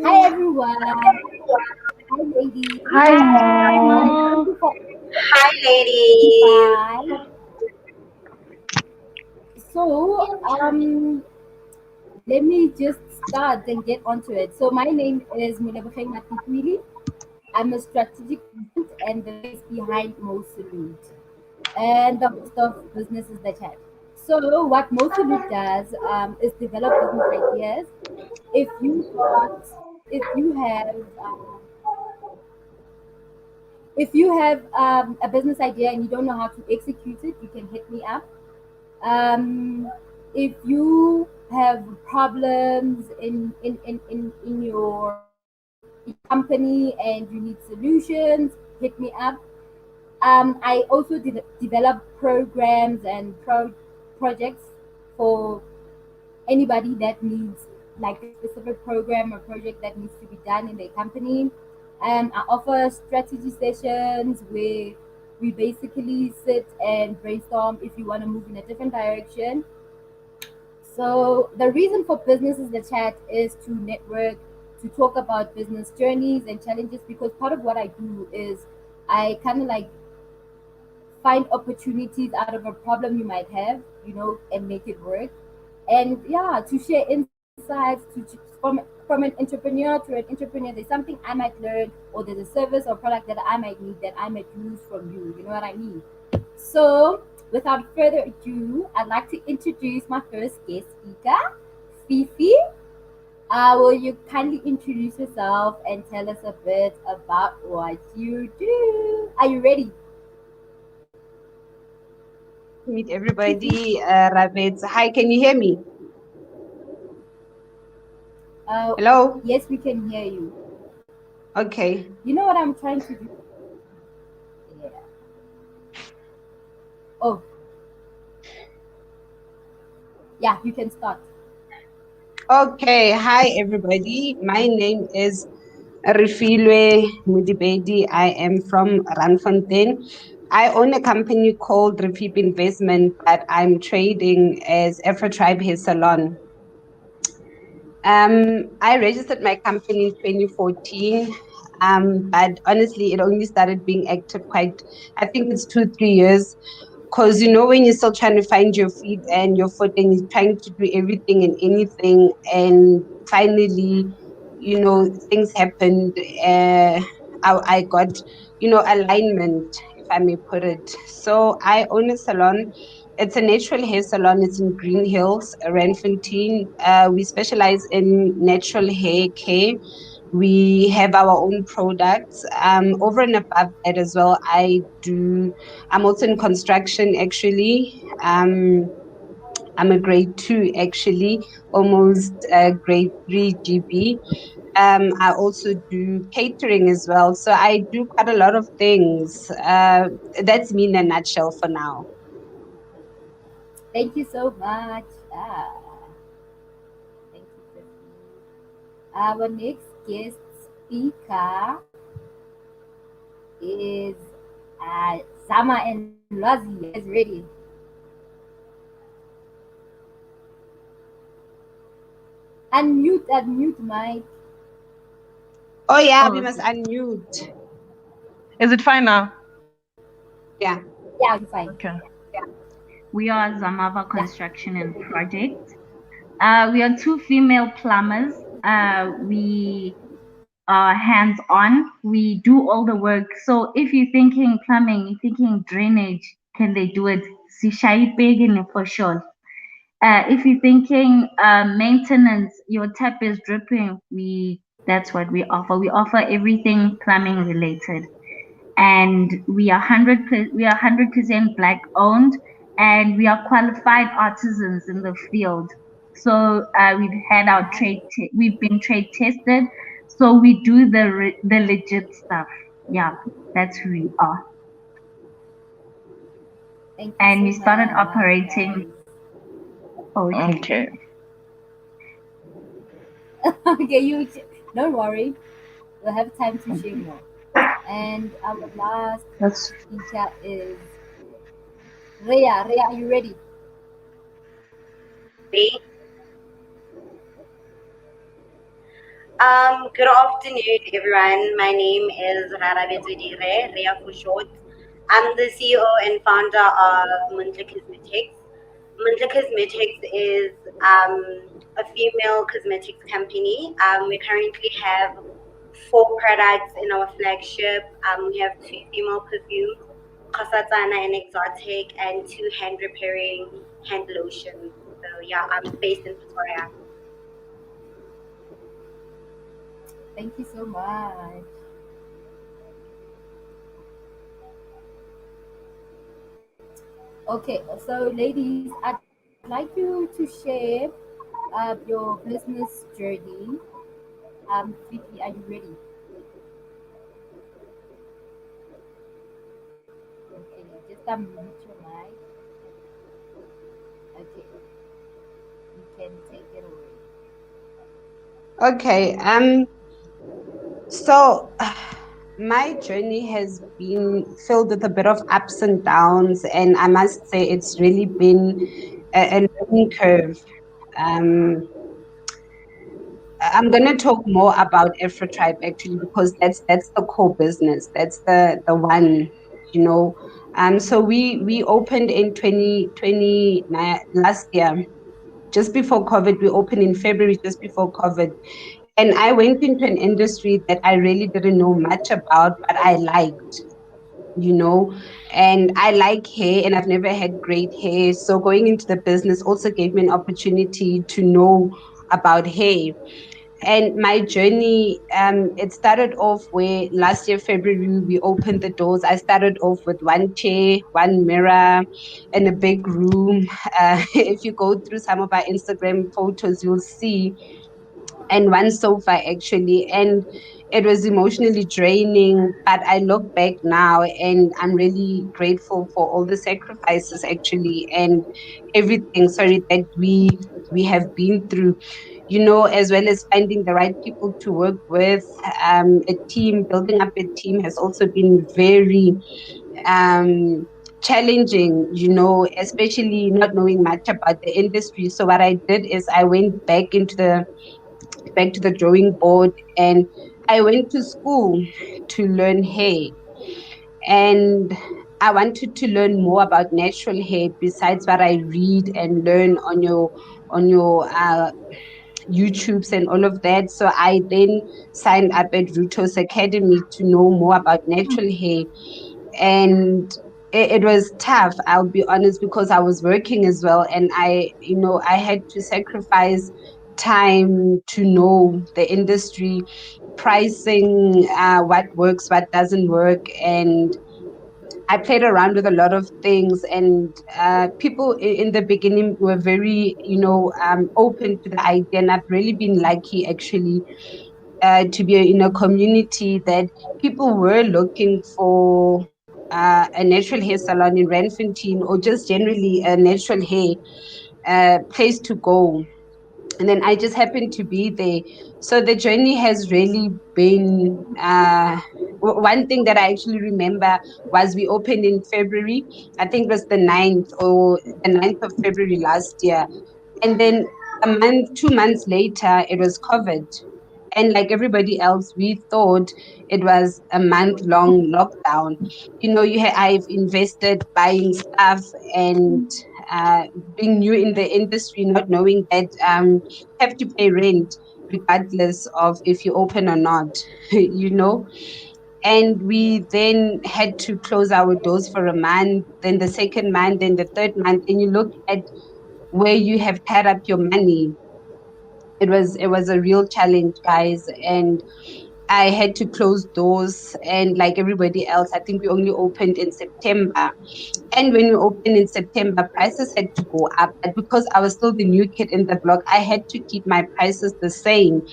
Hi everyone. Hi ladies. Hi, Thank you for Hi, ladies. Hi. So, let me just start and get onto it. So, my name is Mulebogeng Matikwili. I'm a strategic and the face behind Mo Salute and the host of Businesses That Chat. So, what Mo Salute does is develop business ideas. If you got, if you have if you have a business idea and you don't know how to execute it, you can hit me up. Um, if you have problems in your company and you need solutions, hit me up. I also develop programs and projects for anybody that needs like a specific program or project that needs to be done in their company. I offer strategy sessions where we basically sit and brainstorm if you want to move in a different direction. So the reason for businesses the chat is to network, to talk about business journeys and challenges because part of what I do is I kind of like find opportunities out of a problem you might have, and make it work. And yeah, to share insights from an entrepreneur to an entrepreneur. There's something I might learn, or there's a service or product that I might need that I might use from you. You know what I mean? So, without further ado, I'd like to introduce my first guest speaker, Fifi. Will you kindly introduce yourself and tell us a bit about what you do? Are you ready? meet everybody. Rabbits. Hi, can you hear me? Hello? Yes, we can hear you. Okay. You know what I'm trying to do? Yeah. Oh, yeah, you can start. Okay. Hi, everybody. My name is Refilwe Mudibedi. I am from Randfontein. I own a company called Refip Investment, but I'm trading as Afro Tribe Hair Salon. I registered my company in 2014, but honestly, it only started being active I think it's 2, 3 years. Because when you're still trying to find your feet and your footing, you're trying to do everything and anything, and finally, things happened. I got, alignment, if I may put it. So I own a salon. It's a natural hair salon. It's in Green Hills, Randfontein. We specialize in natural hair care. We have our own products. Over and above that as well, I'm also in construction actually. I'm a grade 2 actually, almost grade 3 GB. I also do catering as well. So I do quite a lot of things. That's me in a nutshell for now. Thank you so much. Thank you, Sophie. Our next guest speaker is Zama and Lazi. You guys ready? Unmute, Mike. Oh yeah, Oh, we must unmute. is it fine now? Yeah. Yeah, it's fine. Okay. We are Zamava Construction and Project. We are two female plumbers We are hands on. We do all the work. So if you're thinking plumbing, you're thinking drainage, can they do it? Sishai Begin for sure. If you're thinking maintenance, your tap is dripping. We That's what we offer. We offer everything plumbing related, and we are 100% black owned, and we are qualified artisans in the field. So we've been trade tested, so we do the legit stuff. Yeah, that's who we are. Thank you And so we started much, operating. guys. Okay. Okay. Okay, don't worry. We'll have time to share more. And our last That's speaker is Rhea. Rhea, are you ready? Ready? Good afternoon, everyone. My name is Rara Betudire, Ria for short. I'm the CEO and founder of Muntle Cosmetics. Muntle Cosmetics is a female cosmetics company. We currently have four products in our flagship. We have two female perfumes, Kosatana and Exotic, and two hand repairing hand lotions. So yeah, I'm based in Pretoria. Thank you so much. Okay, so ladies, I'd like you to share your business journey. Vicky, are you ready? Okay, just unmute your mic. Okay, you can take it away. Okay. So my journey has been filled with a bit of ups and downs, and I must say it's really been a learning curve. Um, I'm gonna talk more about Afro Tribe actually because that's the core business. That's the one, you know. So we opened in 2020 last year, just before COVID. We opened in February, just before COVID. And I went into an industry that I really didn't know much about, but I liked, you know, and I like hair and I've never had great hair. So going into the business also gave me an opportunity to know about hair. And my journey, it started off where last year, February, we opened the doors. I started off with one chair, one mirror, and a big room. If you go through some of our Instagram photos, you'll see, and one sofa actually, and it was emotionally draining, but I look back now and I'm really grateful for all the sacrifices actually and everything, sorry, that we have been through, you know, as well as finding the right people to work with. A team, building up a team has also been very um challenging, you know, especially not knowing much about the industry. So what I did is I went back to the drawing board, and I went to school to learn hair. And I wanted to learn more about natural hair besides what I read and learn on your YouTubes and all of that. So I then signed up at Rutos Academy to know more about natural hair. And it was tough, I'll be honest, because I was working as well, and I had to sacrifice time to know the industry, pricing, what works, what doesn't work. And I played around with a lot of things, and people in the beginning were very, open to the idea. And I've really been lucky, actually, to be in a community that people were looking for a natural hair salon in Randfontein, or just generally a natural hair place to go. And then I just happened to be there. So the journey has really been. One thing that I actually remember was we opened in February. I think it was the 9th of February last year. And then 2 months later, it was COVID. And like everybody else, we thought it was a month-long lockdown. You know, I've invested buying stuff and uh, being new in the industry, not knowing that have to pay rent. regardless of if you open or not, you know. And we then had to close our doors for a month, then the second month, then the third month, and you look at where you have tied up your money. It was a real challenge, guys, and I had to close doors, and like everybody else, I think we only opened in September. And when we opened in September, prices had to go up. But because I was still the new kid in the block, I had to keep my prices the same.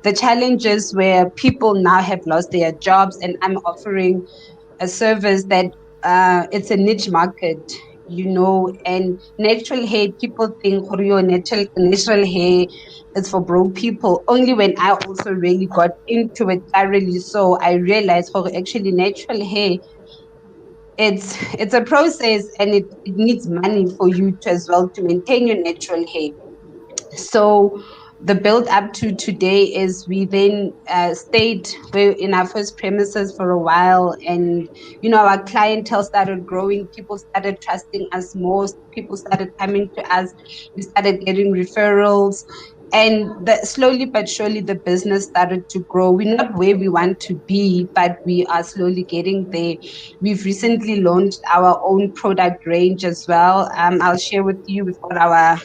The challenges where people now have lost their jobs, and I'm offering a service that it's a niche market, you know, and natural hair, people think your natural hair is for broke people. Only when I also really got into it thoroughly, so I realized actually natural hair, it's a process, and it needs money for you to as well to maintain your natural hair. So the build up to today is we then stayed in our first premises for a while, and you know, our clientele started growing, people started trusting us more, people started coming to us, we started getting referrals, and slowly but surely the business started to grow. We're not where we want to be, but we are slowly getting there. We've recently launched our own product range as well. I'll share with you, we've got our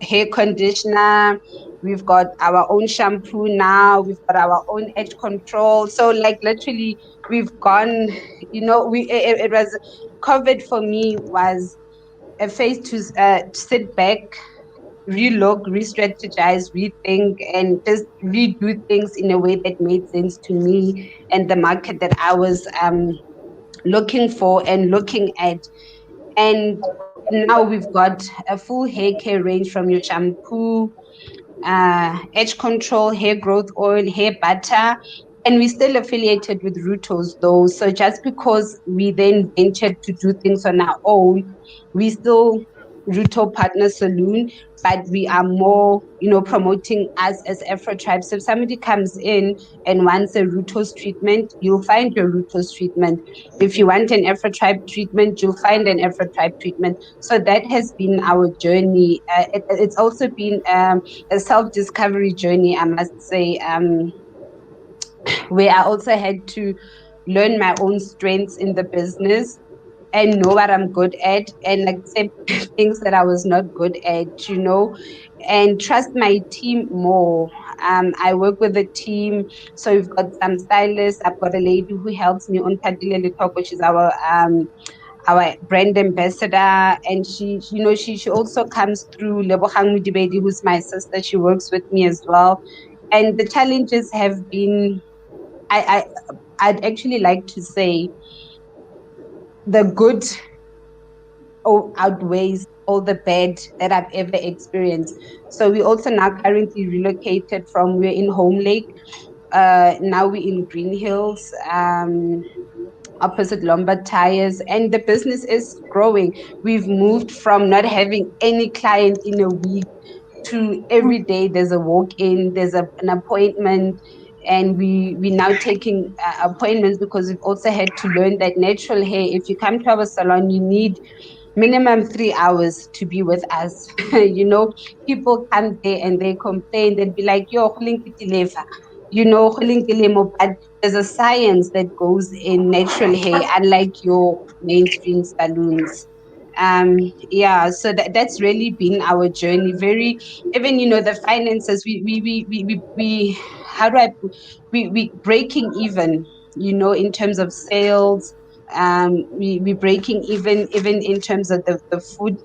hair conditioner. We've got our own shampoo now. We've got our own edge control. So, like, literally, we've gone. You know, it was COVID for me was a phase to sit back, relook, re-strategize, rethink, and just redo things in a way that made sense to me and the market that I was looking for and looking at. And now we've got a full hair care range, from your shampoo, edge control, hair growth oil, hair butter. And we're still affiliated with Rutos though. So just because we then ventured to do things on our own, we still Ruto Partner Saloon, but we are more, you know, promoting us as Afro Tribe. So if somebody comes in and wants a Rutos treatment, you'll find your Rutos treatment. If you want an Afro Tribe treatment, you'll find an Afro Tribe treatment. So that has been our journey. It's also been a self-discovery journey, I must say, where I also had to learn my own strengths in the business and know what I'm good at and accept things that I was not good at, you know, and trust my team more. I work with a team, so we've got some stylists. I've got a lady who helps me on Tadile Litoko, which is our brand ambassador, and you know, she also comes through Lebogang Mudibedi, who's my sister. She works with me as well, and the challenges have been, I I'd actually like to say the good outweighs all the bad that I've ever experienced. So we also now currently relocated from, we're in Home Lake, now we're in Green Hills. Opposite Lombard Tires, and the business is growing. We've moved from not having any client in a week to every day there's a walk-in, there's an appointment, and we now taking appointments because we've also had to learn that natural hair, if you come to our salon, you need minimum 3 hours to be with us. You know, people come there and they complain, they'd be like, yo, you know, but there's a science that goes in natural hair, unlike your mainstream saloons. Yeah, so that's really been our journey. Very, even, you know, the finances, we how do I put, we breaking even, you know, in terms of sales. We breaking even in terms of the food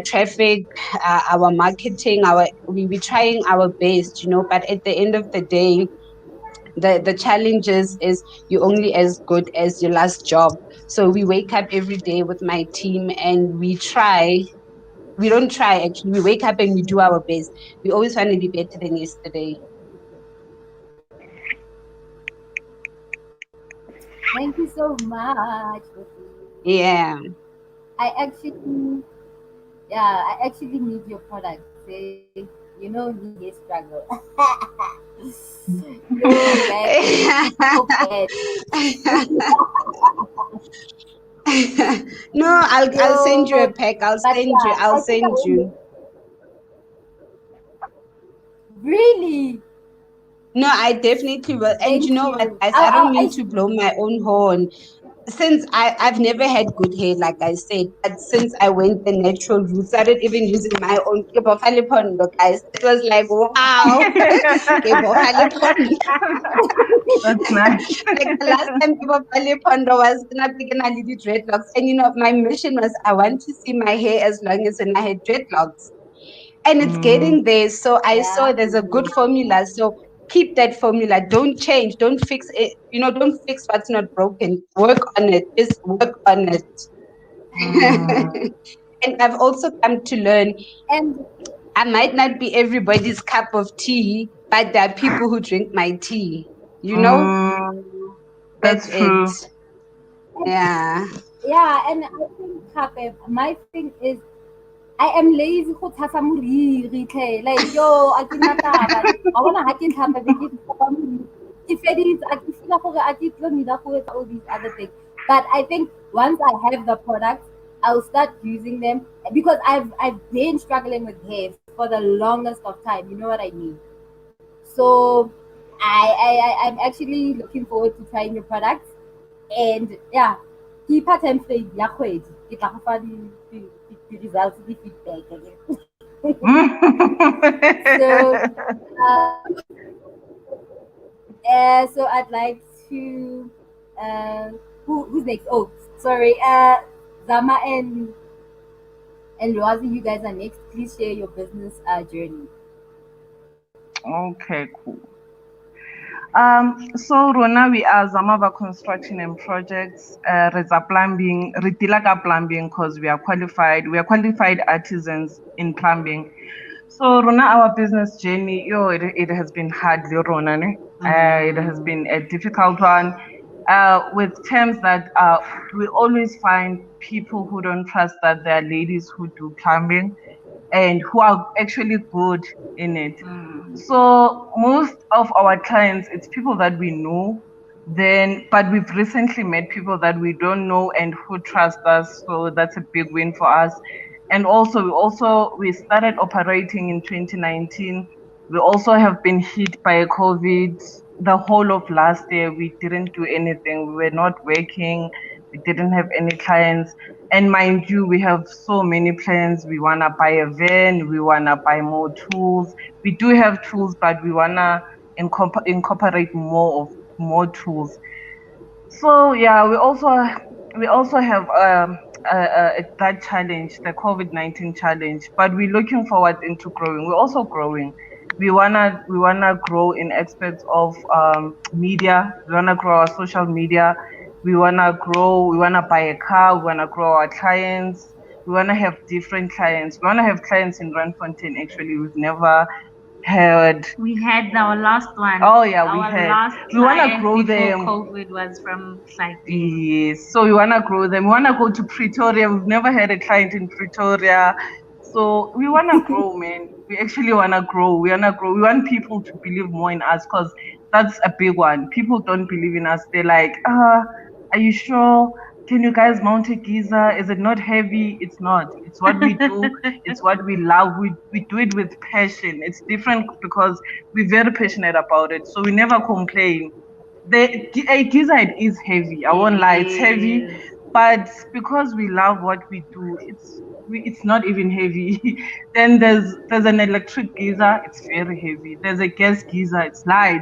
traffic, our marketing, we trying our best, you know, but at the end of the day, the challenges is you're only as good as your last job. So we wake up every day with my team and we don't try, actually, we wake up and we do our best. We always want to be better than yesterday. Thank you so much. Yeah. I actually, yeah, I actually need your product. Say, you know, me hair struggle. Yo, guys, so bad. No, I'll send you a Yo, pack. but yeah, I'll I think I send will. you. No, I definitely will. And you Thank know what, you. guys? I don't mean to blow my own horn. Since I've never had good hair, like I said, but since I went the natural route, started even using my own Kebofale Pondo, guys. It was like, wow, Kebofale Pondo. That's nice. Like the last time Kebofale Pondo was not picking a little dreadlocks. And you know, my mission was I want to see my hair as long as when I had dreadlocks. And it's Mm, getting there. So I saw Yeah. there's a good formula. So keep that formula. Don't change. Don't fix it. You know, don't fix what's not broken. Work on it. Just work on it. mm, And I've also come to learn And I might not be everybody's cup of tea, but there are people who drink my tea. You know, mm. that's That's it. true. Yeah. yeah, and I think Hape, my thing is I am lazy go tshasa moriri tlhe. Like yo, a ke na taba. Wa bona ha ke ntlhapa be ke tshasa moriri. Ke feditse, a ke feel gore a ke tlo need go etsa all these other things. But I think once I have the products, I'll start using them because I've been struggling with hair for the longest of time. You know what I mean? So I'm actually looking forward to trying your products. And yeah, keep a time frame ya kgwedi. Ke tla go fa results, the feedback again. So, uh, so I'd like to, uh, who's next? Oh, sorry, Zama and Rosie, you guys are next. Please share your business journey. Okay, cool. So Rona, we are Zamava Construction and Projects. Reza plumbing, Ritilaka plumbing, because we are qualified. We are qualified artisans in plumbing. So Rona, our business journey, it has been hard, Rona. Ne? It has been a difficult one. With terms that we always find people who don't trust that there are ladies who do plumbing and who are actually good in it. So most of our clients, it's people that we know, then but we've recently met people that we don't know and who trust us. So that's a big win for us. And also we started operating in 2019. We also have been hit by COVID. The whole of last year, we didn't do anything. We were not working. We didn't have any clients. And mind you, we have so many plans. We want to buy a van. We want to buy more tools. We do have tools, but we want to incorporate more tools. So yeah, we also have that challenge, the COVID-19 challenge, but we're looking forward into growing. We're also growing. We wanna grow in aspects of media. We wanna grow our social media. We wanna grow. We wanna buy a car. We wanna grow our clients. We wanna have different clients. We wanna have clients in Randfontein. Actually, we've never had. We had our last one. Oh yeah, we Our had. last We wanna client grow before them. COVID was from Gauteng. Yes. So we want to grow them. We want to go to Pretoria. We've never had a client in Pretoria. So we want to grow, man. We actually want to grow. We want to grow. We want people to believe more in us because that's a big one. People don't believe in us. They're like, are you sure? Can you guys mount a geyser? Is it not heavy? It's not. It's what we do. It's what we love. We do it with passion. It's different because we're very passionate about it. So we never complain. A gizzard is heavy. I won't lie, it's heavy, but because we love what we do, it's not even heavy. Then there's an electric geyser, it's very heavy. There's a gas geyser, it's light.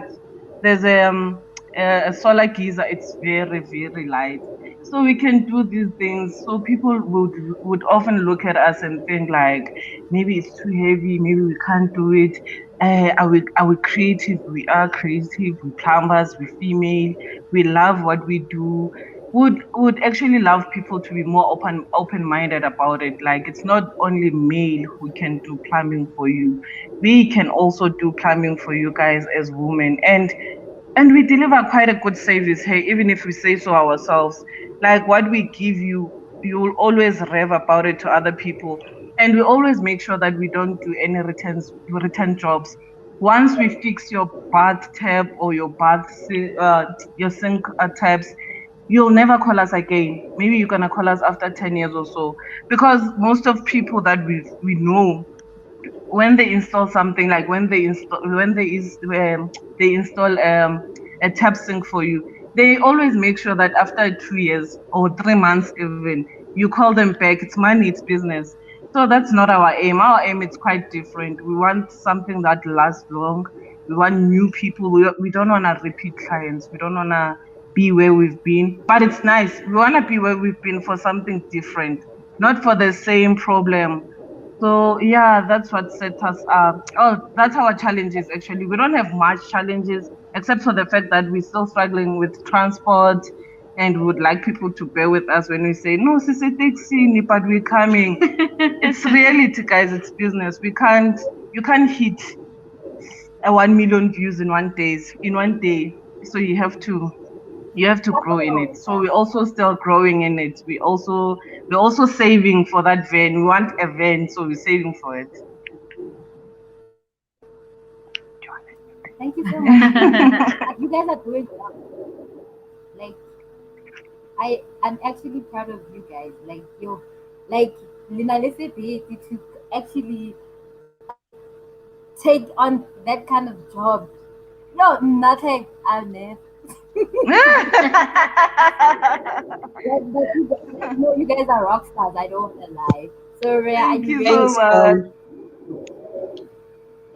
There's a solar geyser, it's very very light. So we can do these things. So people would often look at us and think like maybe it's too heavy, maybe we can't do it. Are we creative? We are creative. We plumbers. We female. We love what we do. Would actually love people to be more open minded about it. Like it's not only male who can do plumbing for you. We can also do plumbing for you guys as women. And we deliver quite a good service. Hey, even if we say so ourselves, like what we give you, you will always rev about it to other people. And we always make sure that we don't do any return jobs. Once we fix your bath tab or your sink tabs, you'll never call us again. Maybe you're gonna call us after 10 years or so, because most of people that we know when they install something, like they install a tap sink for you, they always make sure that after 2 years or 3 months even, you call them back. It's money, it's business. So that's not our aim. Our aim is quite different. We want something that lasts long. We want new people. We don't want to repeat clients. We don't want to be where we've been. But it's nice. We want to be where we've been for something different, not for the same problem. So yeah, that's what set us up. Oh, that's our challenges actually. We don't have much challenges except for the fact that we're still struggling with transport, and we would like people to bear with us when we say no, it's a taxi, but we're coming. It's reality, guys. It's business. You can't hit a 1 million views in 1 day. So you have to grow in it. So we're also still growing in it. We're also saving for that van. We want a van, so we're saving for it. Thank you so much. You guys are doing well. Like I'm actually proud of you guys. Like you, like Lina Lesebi to actually take on that kind of job. No, nothing. I'll never. But you guys, no, you guys are rock stars. I don't want to lie. So Rhea, are Thank you you ready? so Thanks, much. girl.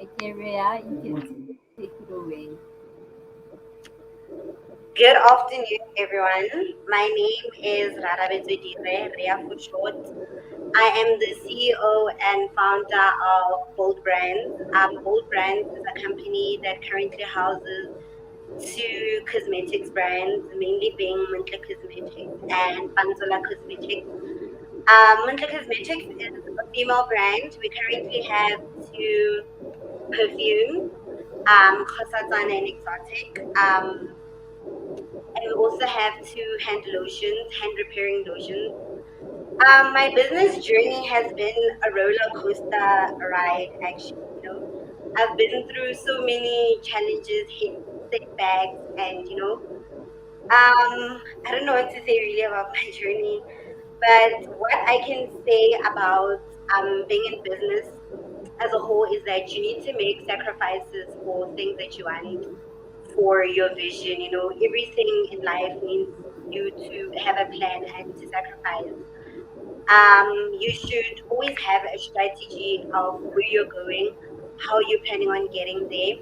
Okay, Rhea, you can take it away. Good afternoon, everyone. My name is Rarabetswedire, Rea for short. I am the CEO and founder of Bold Brands. Bold Brands is a company that currently houses two cosmetics brands, mainly being Muntle Cosmetics and Panzola Cosmetics. Muntle Cosmetics is a female brand. We currently have two perfumes, Khosatan and Exotic. And we also have two hand lotions, hand repairing lotions. My business journey has been a roller coaster ride, actually. I've been through so many challenges, hit setbacks, and I don't know what to say really about my journey. But what I can say about being in business as a whole is that you need to make sacrifices for things that you want, for your vision. Everything in life needs you to have a plan and to sacrifice. You should always have a strategy of where you're going, how you're planning on getting there.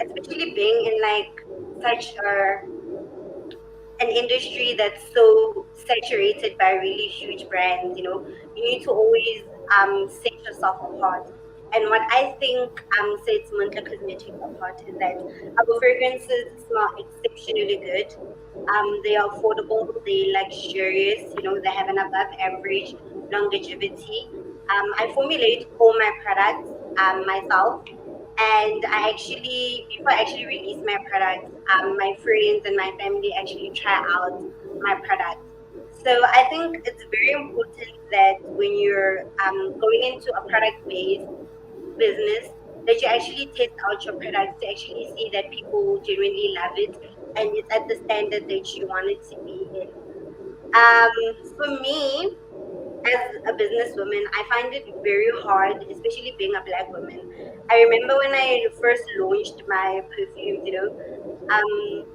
Especially being in like such an industry that's so saturated by really huge brands, you need to always set yourself apart. And what I think sets Muntle Cosmetics apart is that our fragrances smell exceptionally good. They are affordable, they're luxurious, they have an above average longevity. I formulate all my products myself, and before I actually release my products, my friends and my family actually try out my products. So I think it's very important that when you're going into a product-based business, that you actually test out your products to actually see that people genuinely love it and it's at the standard that you want it to be in. For me, as a businesswoman, I find it very hard, especially being a black woman. I remember when I first launched my perfumes, um,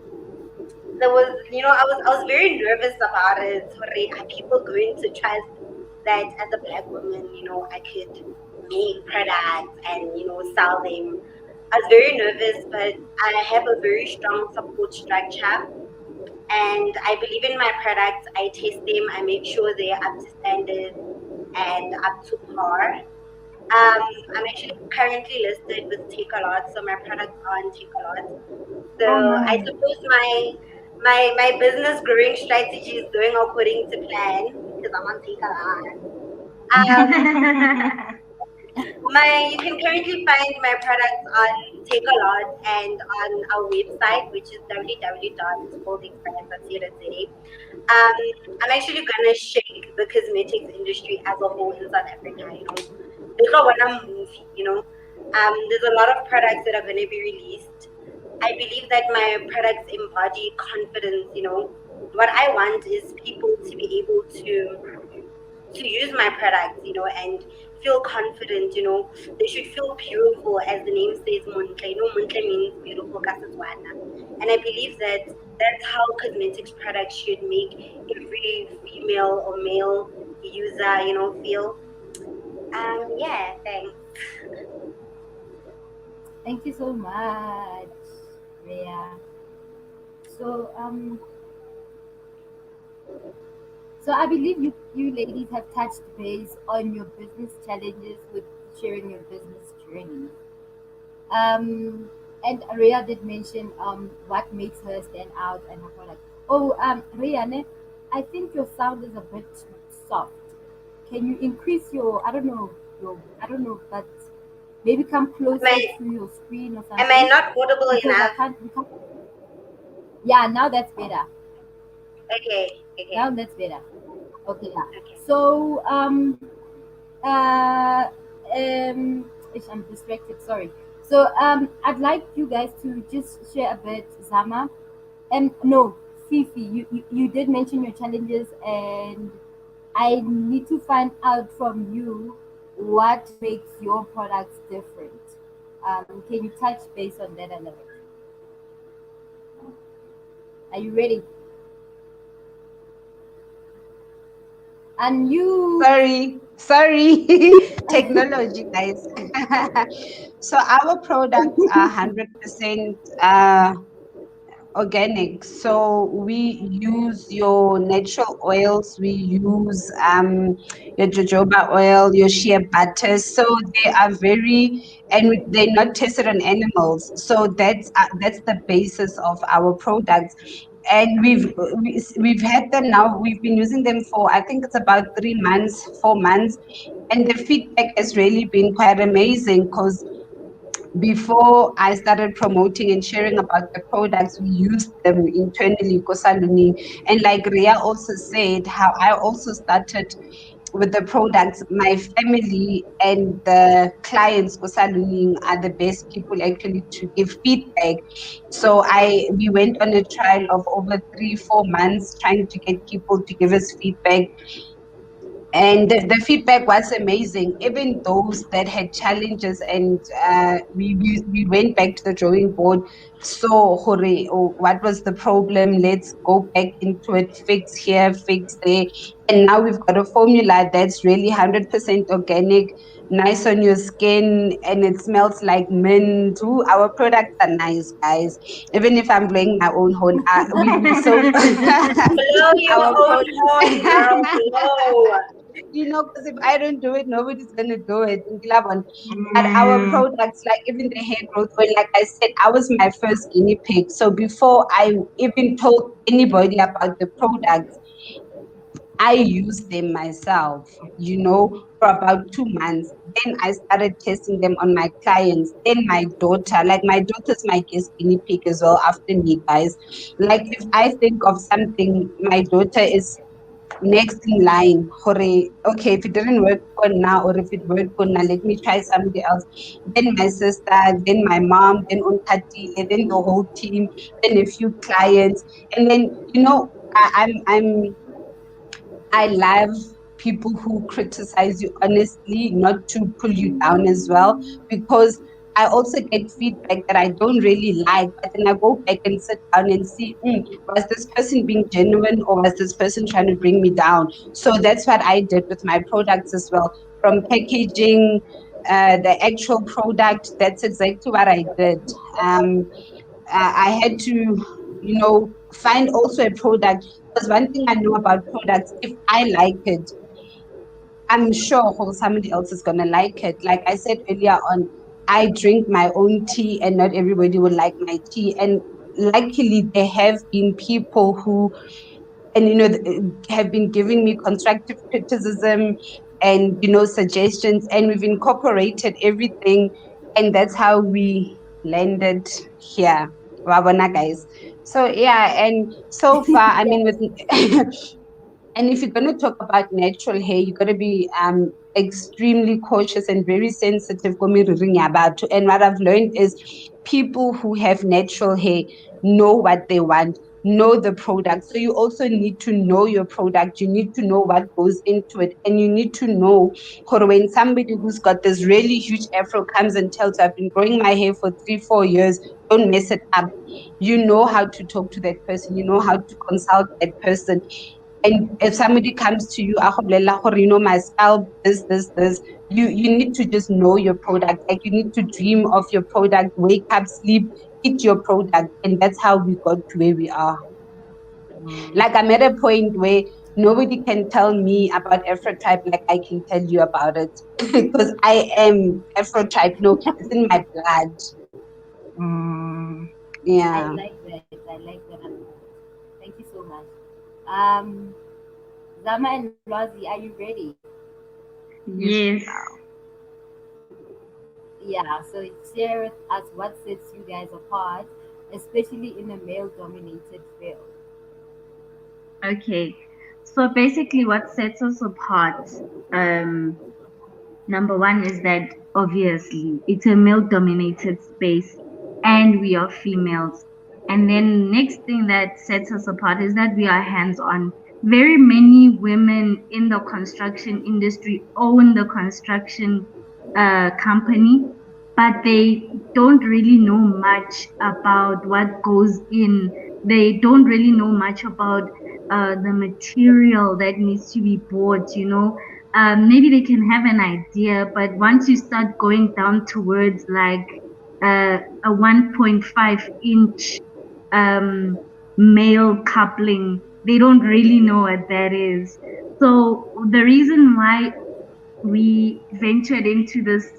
there was, I was very nervous about it. Sorry, are people going to trust that as a black woman, I could make products and, sell them? I was very nervous, but I have a very strong support structure and I believe in my products. I test them, I make sure they're up to standard and up to par. I'm actually currently listed with Take a Lot, so my products are on Take a Lot. So Oh, I nice. suppose my business growing strategy is going according to plan because I'm on Take a Lot. Um, my You can currently find my products on Take a Lot and on our website, which is www.boldexpress.co.za. I'm actually gonna shake the cosmetics industry as a whole in South Africa. There's not one movie. There's a lot of products that are gonna be released. I believe that my products embody confidence. What I want is people to be able to use my products, and feel confident, they should feel beautiful, as the name says, Muntle. Muntle means beautiful, Kasazwana. And I believe that that's how cosmetics products should make every female or male user, feel. Yeah, thanks. Thank you so much. Yeah. So so I believe you ladies have touched base on your business challenges with sharing your business journey. And Rhea did mention what makes her stand out and her product. Oh, Rhea, I think your sound is a bit soft. Can you increase your I don't know, but maybe come Am closer I to your screen or am I something? not audible Because I enough? can't we can't yeah, now that's better. Okay, Now okay, that's better. Okay, yeah. okay. So uh I'm distracted, sorry. So I'd like you guys to just share a bit, Zama. And no, Fifi, you did mention your challenges, and I need to find out from you what makes your products different. Can you touch base on that a little? Are you ready? Unmute. Sorry, technology, guys. So our products are 100% organic. So we use your natural oils. We use your jojoba oil, your shea butter. So they are they're not tested on animals. So that's the basis of our products. And we've had them now. We've been using them for, I think it's about 3 months, 4 months, and the feedback has really been quite amazing because before I started promoting and sharing about the products, we used them internally, Kosaluni. And like Ria also said, how I also started with the products. My family and the clients, Kosaluni, are the best people actually to give feedback. So we went on a trial of over 3, 4 months trying to get people to give us feedback, and the feedback was amazing. Even those that had challenges, and we went back to the drawing board. So, hore, oh, what was the problem? Let's go back into it, fix here, fix there. And now we've got a formula that's really 100% organic, nice on your skin, and it smells like mint. Ooh, our products are nice, guys. Even if I'm blowing my own horn, we so Blow your our own horn, product. girl, blow. Because if I don't do it, nobody's gonna do it. Ngilabona. But our Mm. products, like even the hair growth oil, like I said, I was my first guinea pig. So before I even told anybody about the products, I used them myself, for about 2 months. Then I started testing them on my clients. Then my daughter, like my daughter's my guest guinea pig as well after me, guys. Like if I think of something, my daughter is next in line. Hore, okay, if it didn't work for now, or if it worked for now, let me try somebody else. Then my sister, then my mom, then Unkatile, then the whole team, then a few clients. And then, I love people who criticize you honestly, not to pull you down as well, because I also get feedback that I don't really like, but then I go back and sit down and see, was this person being genuine, or was this person trying to bring me down? So that's what I did with my products as well. From packaging, the actual product, that's exactly what I did. Um, I had to, find also a product, because one thing I know about products, if I like it, I'm sure somebody else is gonna like it. Like I said earlier on, I drink my own tea, and not everybody will like my tea. And luckily, there have been people who, and have been giving me constructive criticism and suggestions, and we've incorporated everything, and that's how we landed here. Wabona, guys. So yeah, and so far, I mean, with and if you're going to talk about natural hair, you got to be extremely cautious and very sensitive. And what I've learned is people who have natural hair know what they want. know the product. So you also need to know your product. You need to know what goes into it. And you need to know when somebody who's got this really huge afro comes and tells you, I've been growing my hair for 3-4 years, don't mess it up. You know how to talk to that person. You know how to consult that person. And if somebody comes to you, "Ah, go bolela gore, my scalp, this, you need to just know your product. Like you need to dream of your product, wake up, sleep, eat your product. And that's how we got to where we are. Like I'm at a point where nobody can tell me about Afro tribe like I can tell you about it. Because I am Afro tribe. No, it's in my blood. Mm. Yeah. I like that. I like that a lot. Thank you so much. Um, Zama and Lwazi, are you ready? Yes, we Yes. are. Yeah, so share with us what sets you guys apart, especially in a male dominated field. Okay. So basically, what sets us apart, um, number one is that obviously it's a male dominated space and we are females. And then next thing that sets us apart is that we are hands on. Very many women in the construction industry own the construction company, but they don't really know much about what goes in. They don't really know much about the material that needs to be bought, maybe they can have an idea, but once you start going down towards like a 1.5 inch um, male coupling, they don't really know what that is. So the reason why we ventured into this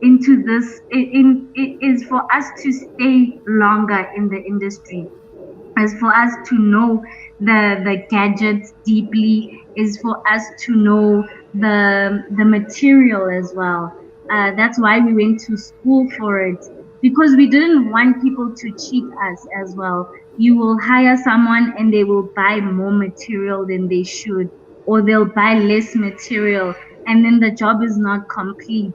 is for us to stay longer in the industry, is for us to know the gadgets deeply, is for us to know the material as well. That's why we went to school for it, because we didn't want people to cheat us as well. You will hire someone and they will buy more material than they should, or they'll buy less material, and then the job is not complete.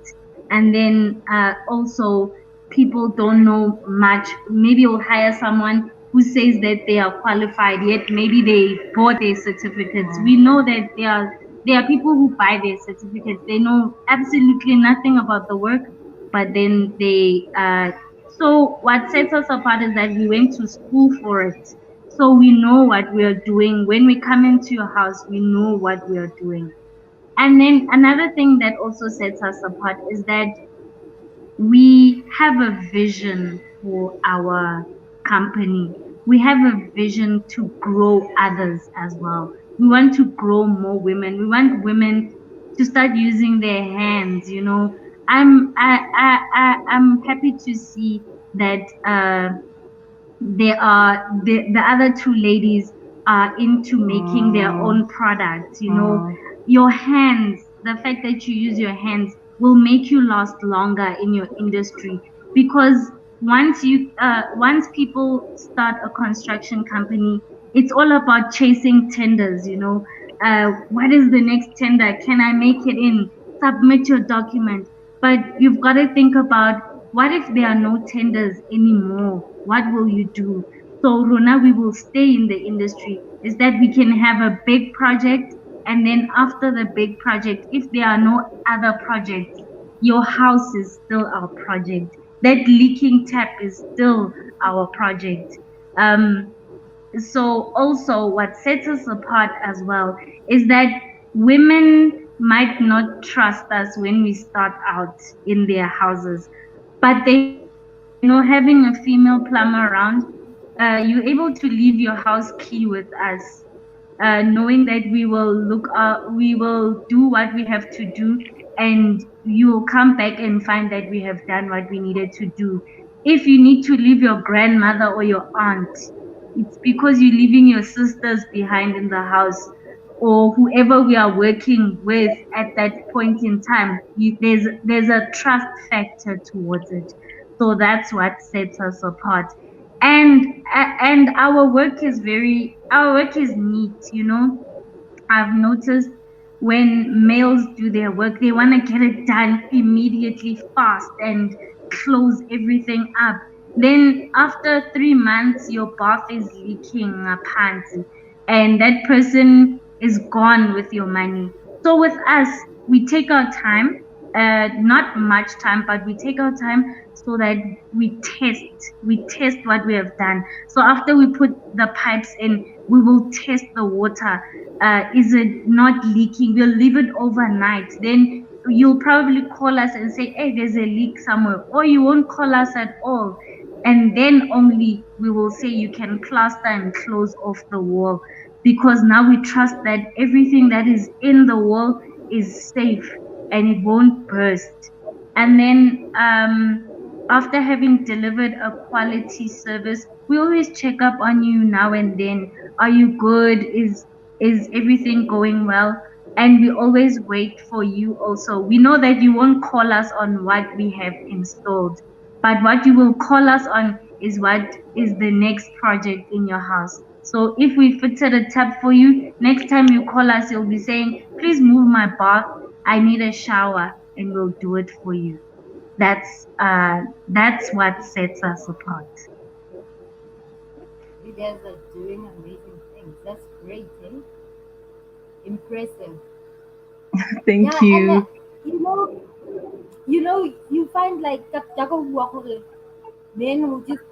And then also, people don't know much. Maybe you'll hire someone who says that they are qualified, yet maybe they bought their certificates. We know that there are people who buy their certificates. They know absolutely nothing about the work, but then they so what sets us apart is that we went to school for it. So we know what we are doing. When we come into your house, we know what we are doing. And then another thing that also sets us apart is that we have a vision for our company. We have a vision to grow others as well. We want to grow more women. We want women to start using their hands. I'm happy to see that the other two ladies are into making their Mm. own products. Mm. Your hands, the fact that you use your hands will make you last longer in your industry, because once people start a construction company, it's all about chasing tenders. What is the next tender? Can I make it in? Submit your document. But you've got to think about, what if there are no tenders anymore? What will you do? So, Rona, we will stay in the industry. Is that we can have a big project, and then after the big project, if there are no other projects, your house is still our project. That leaking tap is still our project. Um, so also, what sets us apart as well is that women might not trust us when we start out in their houses, but they know that, having a female plumber around, you're able to leave your house key with us, knowing that we will do what we have to do, and you will come back and find that we have done what we needed to do. If you need to leave your grandmother or your aunt, it's because you're leaving your sisters behind in the house, or whoever we are working with at that point in time. There's a trust factor towards it. So that's what sets us apart. And our work is neat. I've noticed when males do their work, they want to get it done immediately, fast, and close everything up. Then after 3 months, your bath is leaking pants, and that person is gone with your money. So with us, we take our time, not much time, but we take our time so that we test, we test what we have done. So after we put the pipes in, we will test the water. Is it not leaking? We'll leave it overnight. Then you'll probably call us and say, hey, there's a leak somewhere, or you won't call us at all, and then only we will say you can plaster and close off the wall, because now we trust that everything that is in the wall is safe and it won't burst. And then after having delivered a quality service, we always check up on you now and then. Are you good? Is everything going well? And we always wait for you also. We know that you won't call us on what we have installed, but what you will call us on is what is the next project in your house. So if we fitted a tap for you, next time you call us, you'll be saying, please move my bath. I need a shower, and we'll do it for you. That's what sets us apart. You guys are doing amazing things. That's great, eh? Impressive. Thank Yeah, and you. you know, you find like men who just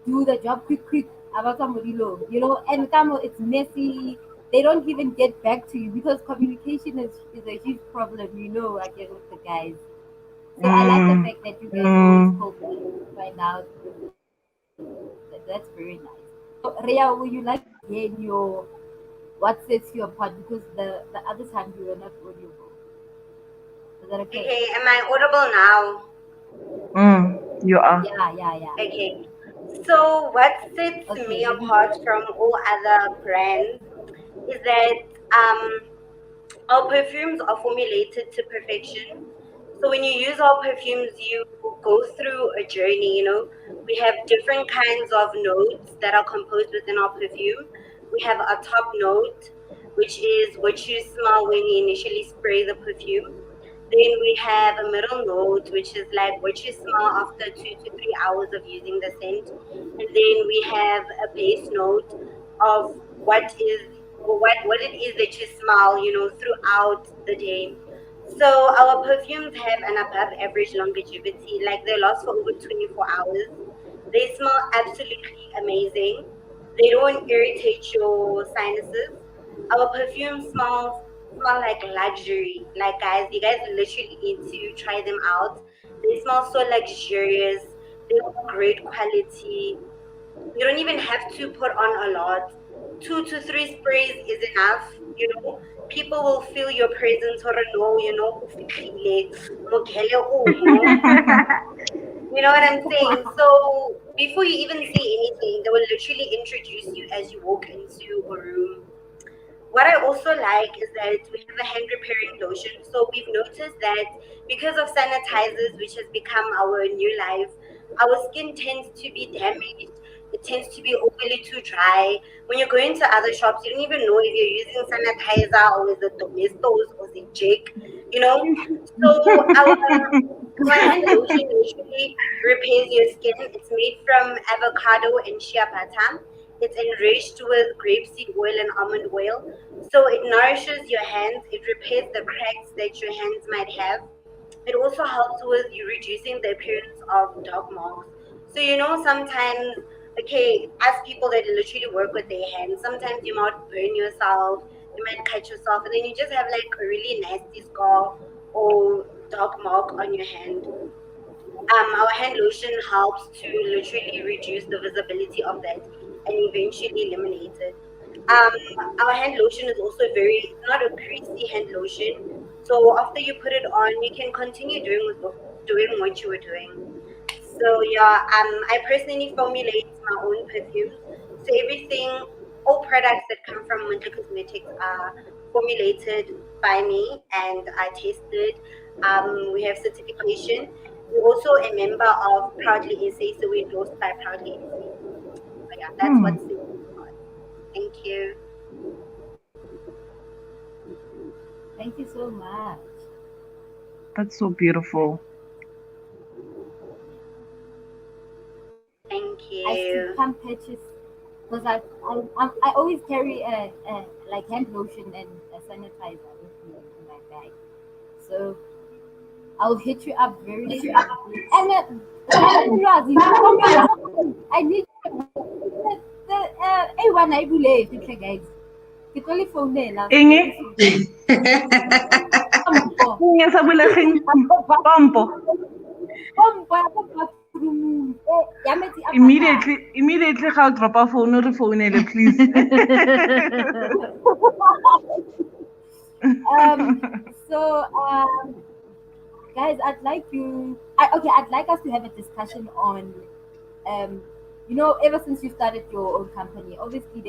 do the job quick, quick about somebody low, and come it's messy. They don't even get back to you because communication is a huge problem, I guess, with the guys. So I like the Mm, fact that you guys always mm. call me to find out. That's very nice. So Ria, would you like to hear your what sets you apart? Because the other time you were not audible. Is that okay? Okay, am I audible now? You are. Yeah, yeah, yeah. Okay. So what sets Okay, me let me apart from all other brands is that our perfumes are formulated to perfection. So when you use our perfumes, you go through a journey. We have different kinds of notes that are composed within our perfume. We have a top note, which is what you smell when you initially spray the perfume. Then we have a middle note, which is like what you smell after 2 to 3 hours of using the scent. And then we have a base note of what is what it is that you smell, throughout the day. So our perfumes have an above average longevity, like they last for over 24 hours. They smell absolutely amazing. They don't irritate your sinuses. Our perfumes smell like luxury. Like guys, you guys literally need to try them out. They smell so luxurious. They are great quality. You don't even have to put on a lot. 2 to 3 sprays is enough. You know, people will feel your presence or know, ufikile, mogele umo. You know what I'm saying? So before you even say anything, they will literally introduce you as you walk into a room. What I also like is that we have a hand repairing lotion. So we've noticed that because of sanitizers, which has become our new life, our skin tends to be damaged. It tends to be overly too dry. When you go into other shops, you don't even know if you're using sanitizer or is it Domestos or is it Jake, you know? So our hand lotion usually repairs your skin. It's made from avocado and shea butter. It's enriched with grapeseed oil and almond oil. So it nourishes your hands, it repairs the cracks that your hands might have. It also helps with you reducing the appearance of dark marks. So sometimes, okay, as people that literally work with their hands, sometimes you might burn yourself, you might cut yourself, and then you just have like a really nasty scar or dark mark on your hand. Our hand lotion helps to literally reduce the visibility of that and eventually eliminate it. Um, our hand lotion is also it's not a greasy hand lotion. So after you put it on, you can continue doing what you were doing. So yeah, I personally formulate my own perfumes. So all products that come from Monthly Cosmetics are formulated by me and I tested. We have certification. We're also a member of Proudly SA, so we're endorsed by Proudly SA. So yeah, that's Hmm, what sets me apart. Thank you. Thank you so much. that's so beautiful. I should you. come purchase because I always carry a like hand lotion and a sanitizer with me in my bag. So I'll hit you up very soon. And Razi, I need the A1 I believe, guys. Ke tlo le founela Enge? very soon. Pompo. Enge sa bulegeng? Pompo. Pompo ya ko bathroom. Ya metsi a patlang. Immediately ga o dropa phone re founele please. So guys, I'd like us to have a discussion on ever since you started your own company, obviously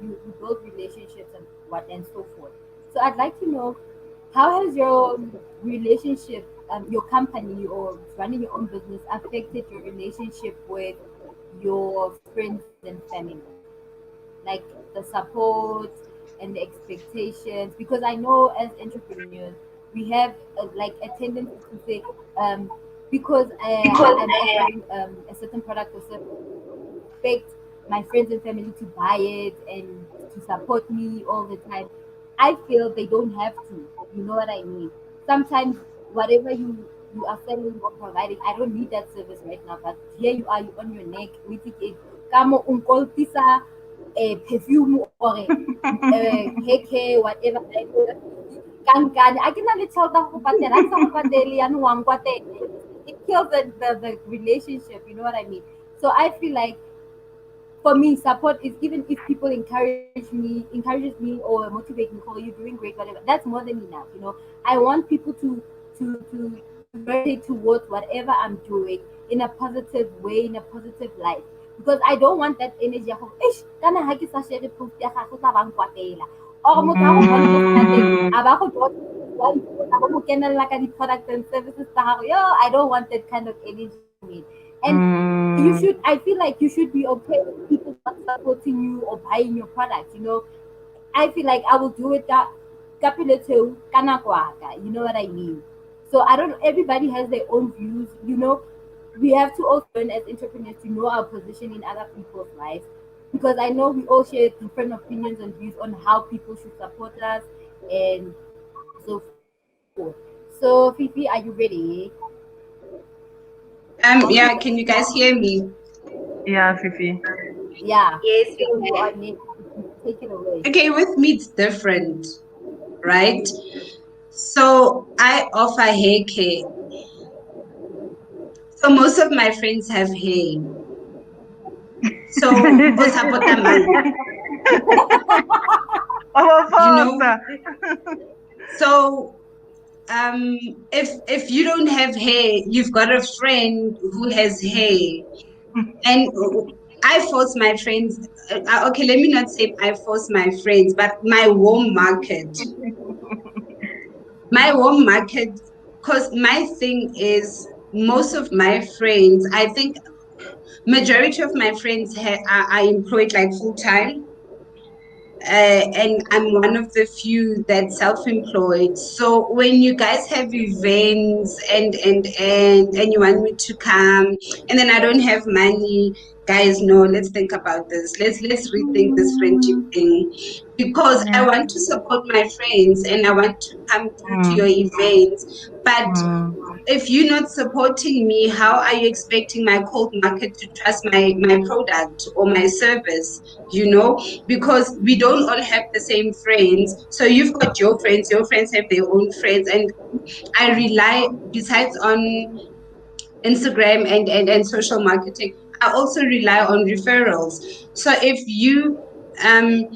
you build relationships and what and so forth. So I'd like to know, how has your relationship, your company or running your own business affected your relationship with your friends and family? Like the support and the expectations, because I know as entrepreneurs we have like a tendency to say, because I'm offering a certain product or service, expect my friends and family to buy it and to support me all the time. I feel they don't have to. You know what I mean? Sometimes whatever you are selling or providing, I don't need that service right now. But here you are, you on your neck, with it. Kamo unkoltisa perfume or hair care, whatever. Kankane. I cannot tell the whole patela. Sa go patele, yan wang kwate. It kills the relationship. You know what I mean? So I feel like for me, support is, even if people encourages me or motivate me, oh, you're doing great, whatever. That's more than enough. I want people to gravitate towards whatever I'm doing in a positive way, in a positive light. Because I don't want that energy of, ish, kana ha ke sa share post ya gago tla bang kwatela. Or motho a go bona mo stateng, a ba go a ba mo kenella ka di-products and services tsa gago. Yo, I don't want that kind of energy in me. And I feel like you should be okay with people not supporting you or buying your products. I feel like I will do it that kapileteu kana kwaka. You know what I mean? So I don't. Everybody has their own views. We have to also learn as entrepreneurs to know our position in other people's lives, because I know we all share different opinions and views on how people should support us and so forth. So Fifi, are you ready? Yeah, can you guys hear me? Yeah, Fifi. Yeah. Yes, we So you are can. next. Take it away. Okay, with me it's different, right? So I offer hair care. So most of my friends have hair. So o support a man, you know. Abafosa. So if you don't have hair, you've got a friend who has hair, and I force my friends. Okay, let me not say I force my friends, but my warm market, because my thing is most of my friends, I think majority of my friends are employed like full time, and I'm one of the few that's self-employed. So when you guys have events and you want me to come, and then I don't have money, guys, no, let's think about this. Let's rethink this friendship thing, because I Yeah. want to support my friends and I want to come through to your Mm, events, but mm, if you're not supporting me, how are you expecting my cold market to trust my product or my service? Because we don't all have the same friends. So you've got your friends have their own friends, and I rely, besides on Instagram and social marketing, I also rely on referrals. So if you um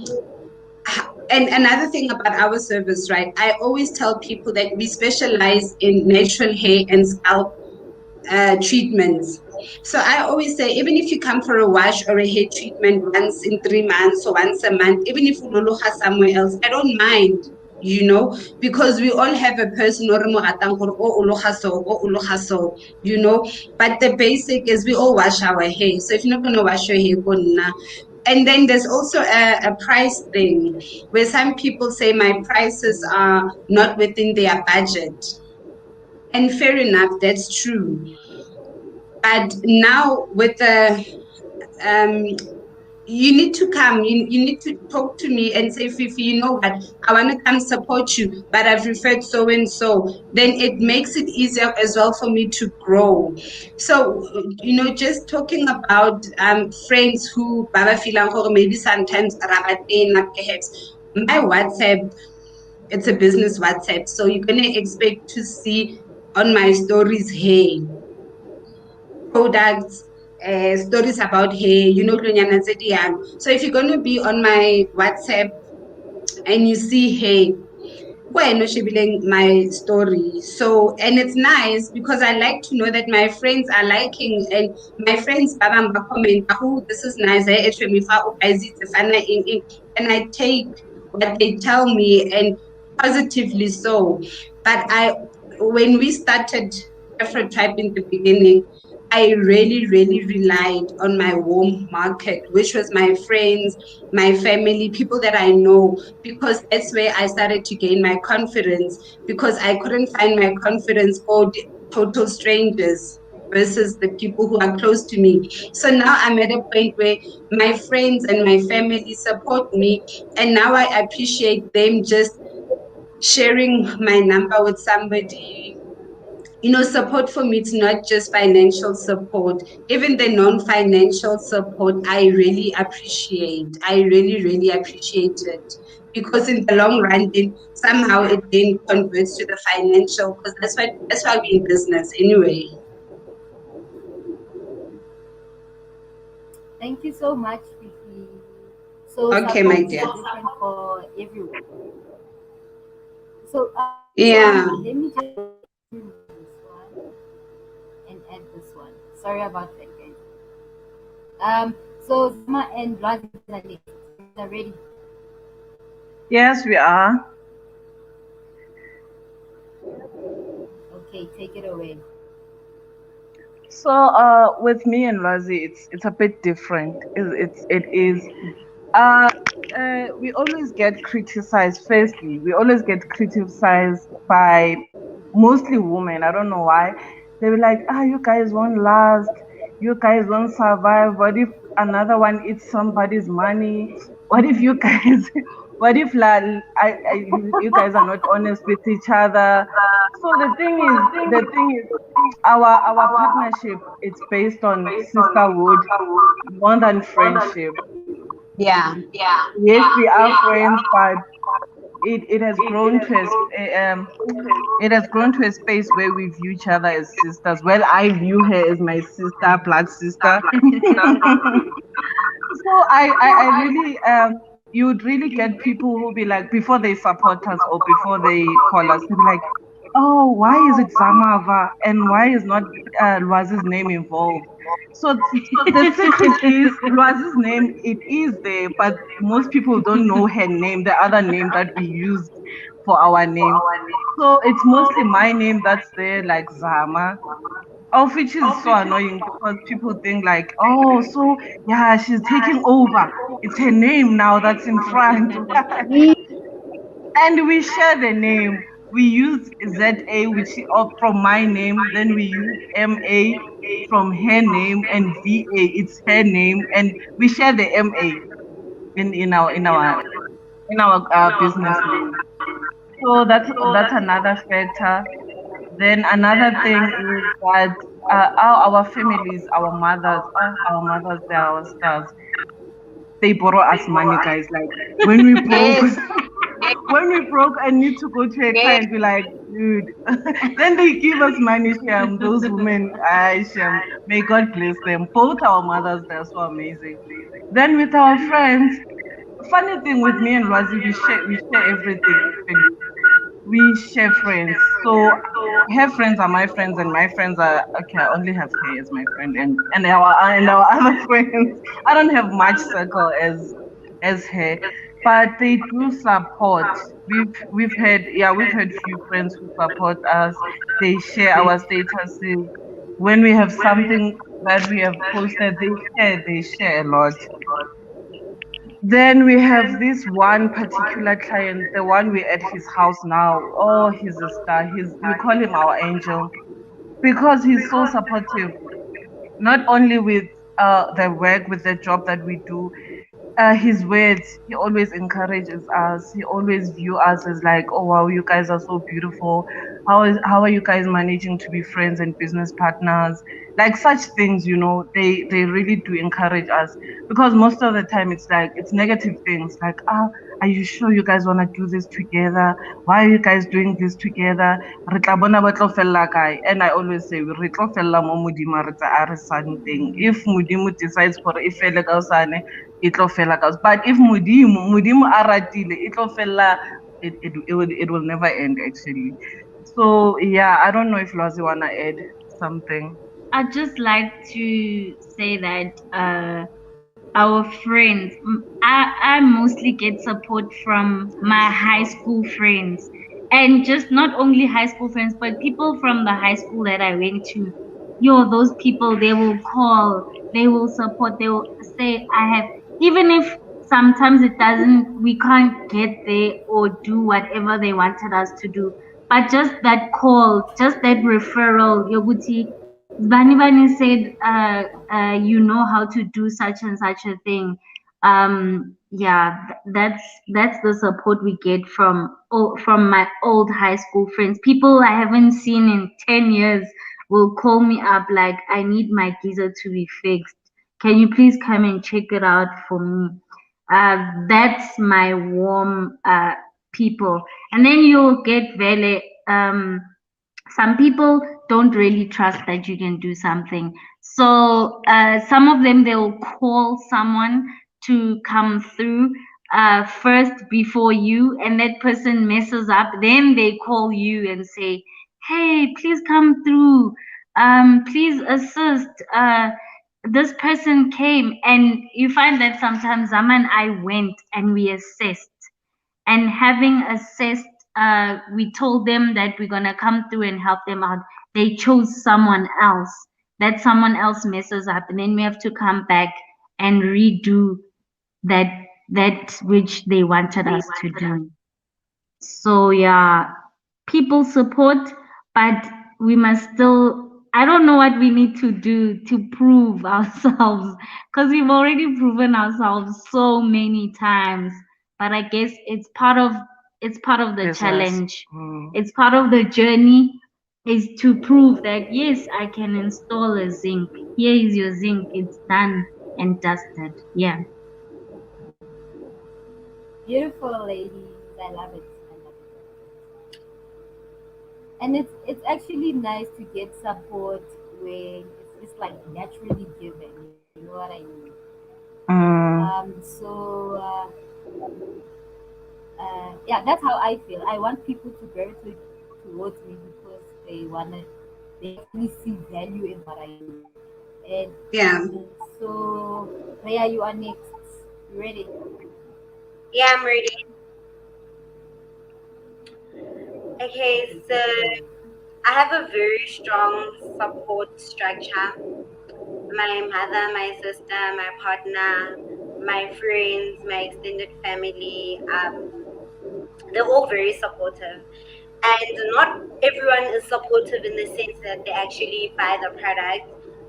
and another thing about our service, right? I always tell people that we specialize in natural hair and scalp treatments. So I always say, even if you come for a wash or a hair treatment once in 3 months or once a month, even if you loloha somewhere else, I don't mind, because we all have a person or mo ratang gore o ologa so, o ologa so, But the basic is we all wash our hair. So if you're not gonna wash your hair, go na. And then there's also a price thing where some people say my prices are not within their budget. And fair enough, that's true. But now with the um you need to come, you need to talk to me and say, Fifi, you know what, I want to come support you, but I've referred so and so, then it makes it easier as well for me to grow. So, just talking about friends who baba feel maybe sometimes rabatena perhaps. My WhatsApp, it's a business WhatsApp, so you're gonna expect to see on my stories, hey, products, stories about hair, Klonyana tse di yalo. So if you're going to be on my WhatsApp and you see hair, kwena o shebileng my story. So, and it's nice because I like to know that my friends are liking, and my friends ba bang ba comment, oh, this is nice, and I take what they tell me, and positively so. But when we started Afro-Type in the beginning, I really, really relied on my home market, which was my friends, my family, people that I know, because that's where I started to gain my confidence, because I couldn't find my confidence for the total strangers versus the people who are close to me. So now I'm at a point where my friends and my family support me, and now I appreciate them just sharing my number with somebody. Support for me, it's not just financial support, even the non-financial support, I really appreciate. I really, really appreciate it. Because in the long run, then somehow it then converts to the financial, because that's why we're in business anyway. Thank you so much, Fifi. So Okay, my support is dear. different for everyone. So Yeah. let me just remove this one and add this one. Sorry about that, guys. So Zama and Razi are next. You guys are ready. Yes, we are. Okay, take it away. So, with me and Razi, it's a bit different. It is. Uh, we always get criticized. Firstly, we always get criticized by mostly women. I don't know why. They were like, you guys won't last. You guys won't survive. What if another one eats somebody's money? What if you guys, what if you guys are not honest with each other? So the thing is, our partnership, it's based on sisterhood more than friendship. Yeah. Yes, we are friends, but it has grown to it has grown to a space where we view each other as sisters. Well, I view her as my sister, blood sister. So I really you would really get people who be like, before they support us or before they call us, they'll be like, oh, why is it Zamava and why is not Lwazi's name involved? So the secret is Lwazi's name, it is there, but most people don't know her name, the other name that we use for our name. So it's mostly my name that's there, like Zama. Of which is so annoying because people think like, oh, so yeah, she's taking over. It's her name now that's in front. And we share the name. We use ZA, which from my name. Then we use MA from her name, and VA, it's her name, and we share the MA in our business name. So that's another factor. Then another thing is that our families, our mothers, they're our stars. They borrow us money, guys. Like when we broke, Yes. when we broke and need to go to a client, we're like, dude. Then they give us money, Sham. Those women, Sham. May God bless them. Both our mothers, they're so amazing. Then with our friends, funny thing with me and Lwazi, we share everything actually. We share friends. So her friends are my friends, and my friends are okay. I only have her as my friend, and our other friends. I don't have much circle as her, but they do support. We've had few friends who support us. They share our statuses. When we have something that we have posted, they share a lot. Then we have this one particular client, the one we're at his house now. Oh, he's a star. We call him our angel because he's so supportive, not only with the work, with the job that we do, his words, he always encourages us. He always view us as like, oh wow, you guys are so beautiful. How are you guys managing to be friends and business partners? Like such things, they really do encourage us, because most of the time it's like it's negative things like, are you sure you guys wanna do this together? Why are you guys doing this together? Re tla bona ba tlo fella kae? And I always say re tlo fella mo Modimo re tsa a re something. If Modimo decides for e fele ka hosane, e tlo fela ka. But if Modimo a ratile, e tlo fela, it will never end actually. So yeah, I don't know if Lozi wanna add something. I'd just like to say that our friends, I mostly get support from my high school friends, and just not only high school friends, but people from the high school that I went to. Yo, those people, they will call, they will support, they will say, I have, even if sometimes it doesn't, we can't get there or do whatever they wanted us to do, but just that call, just that referral, Yoguti, Bani Bani said, you know how to do such and such a thing. Yeah, that's the support we get from my old high school friends. People I haven't seen in 10 years will call me up like, I need my geyser to be fixed. Can you please come and check it out for me? That's my warm people. And then you'll get Vele. Some people don't really trust that you can do something. So some of them, they'll call someone to come through first before you, and that person messes up. Then they call you and say, hey, please come through. Please assist. This person came, and you find that sometimes Zama and I went and we assessed, and having assessed, we told them that we're gonna come through and help them out. They chose someone else. That someone else messes up, and then we have to come back and redo that that which they wanted us to do. So yeah, people support, but we must still. I don't know what we need to do to prove ourselves, because we've already proven ourselves so many times. But I guess it's part of the Business. challenge. It's part of the journey, is to prove that yes, I can install a zinc. Here is your zinc. It's done and dusted. Yeah. Beautiful ladies. I love it. I love it. And it's actually nice to get support when it's like naturally given. You know what I mean? Mm, Yeah, that's how I feel. I want people to gravitate towards me because they actually see value in what I do. And Yeah. so, Rhea, you are next. You ready? Yeah, I'm ready. Okay, so I have a very strong support structure. My mother, my sister, my partner, my friends, my extended family, they're all very supportive. And not everyone is supportive in the sense that they actually buy the product.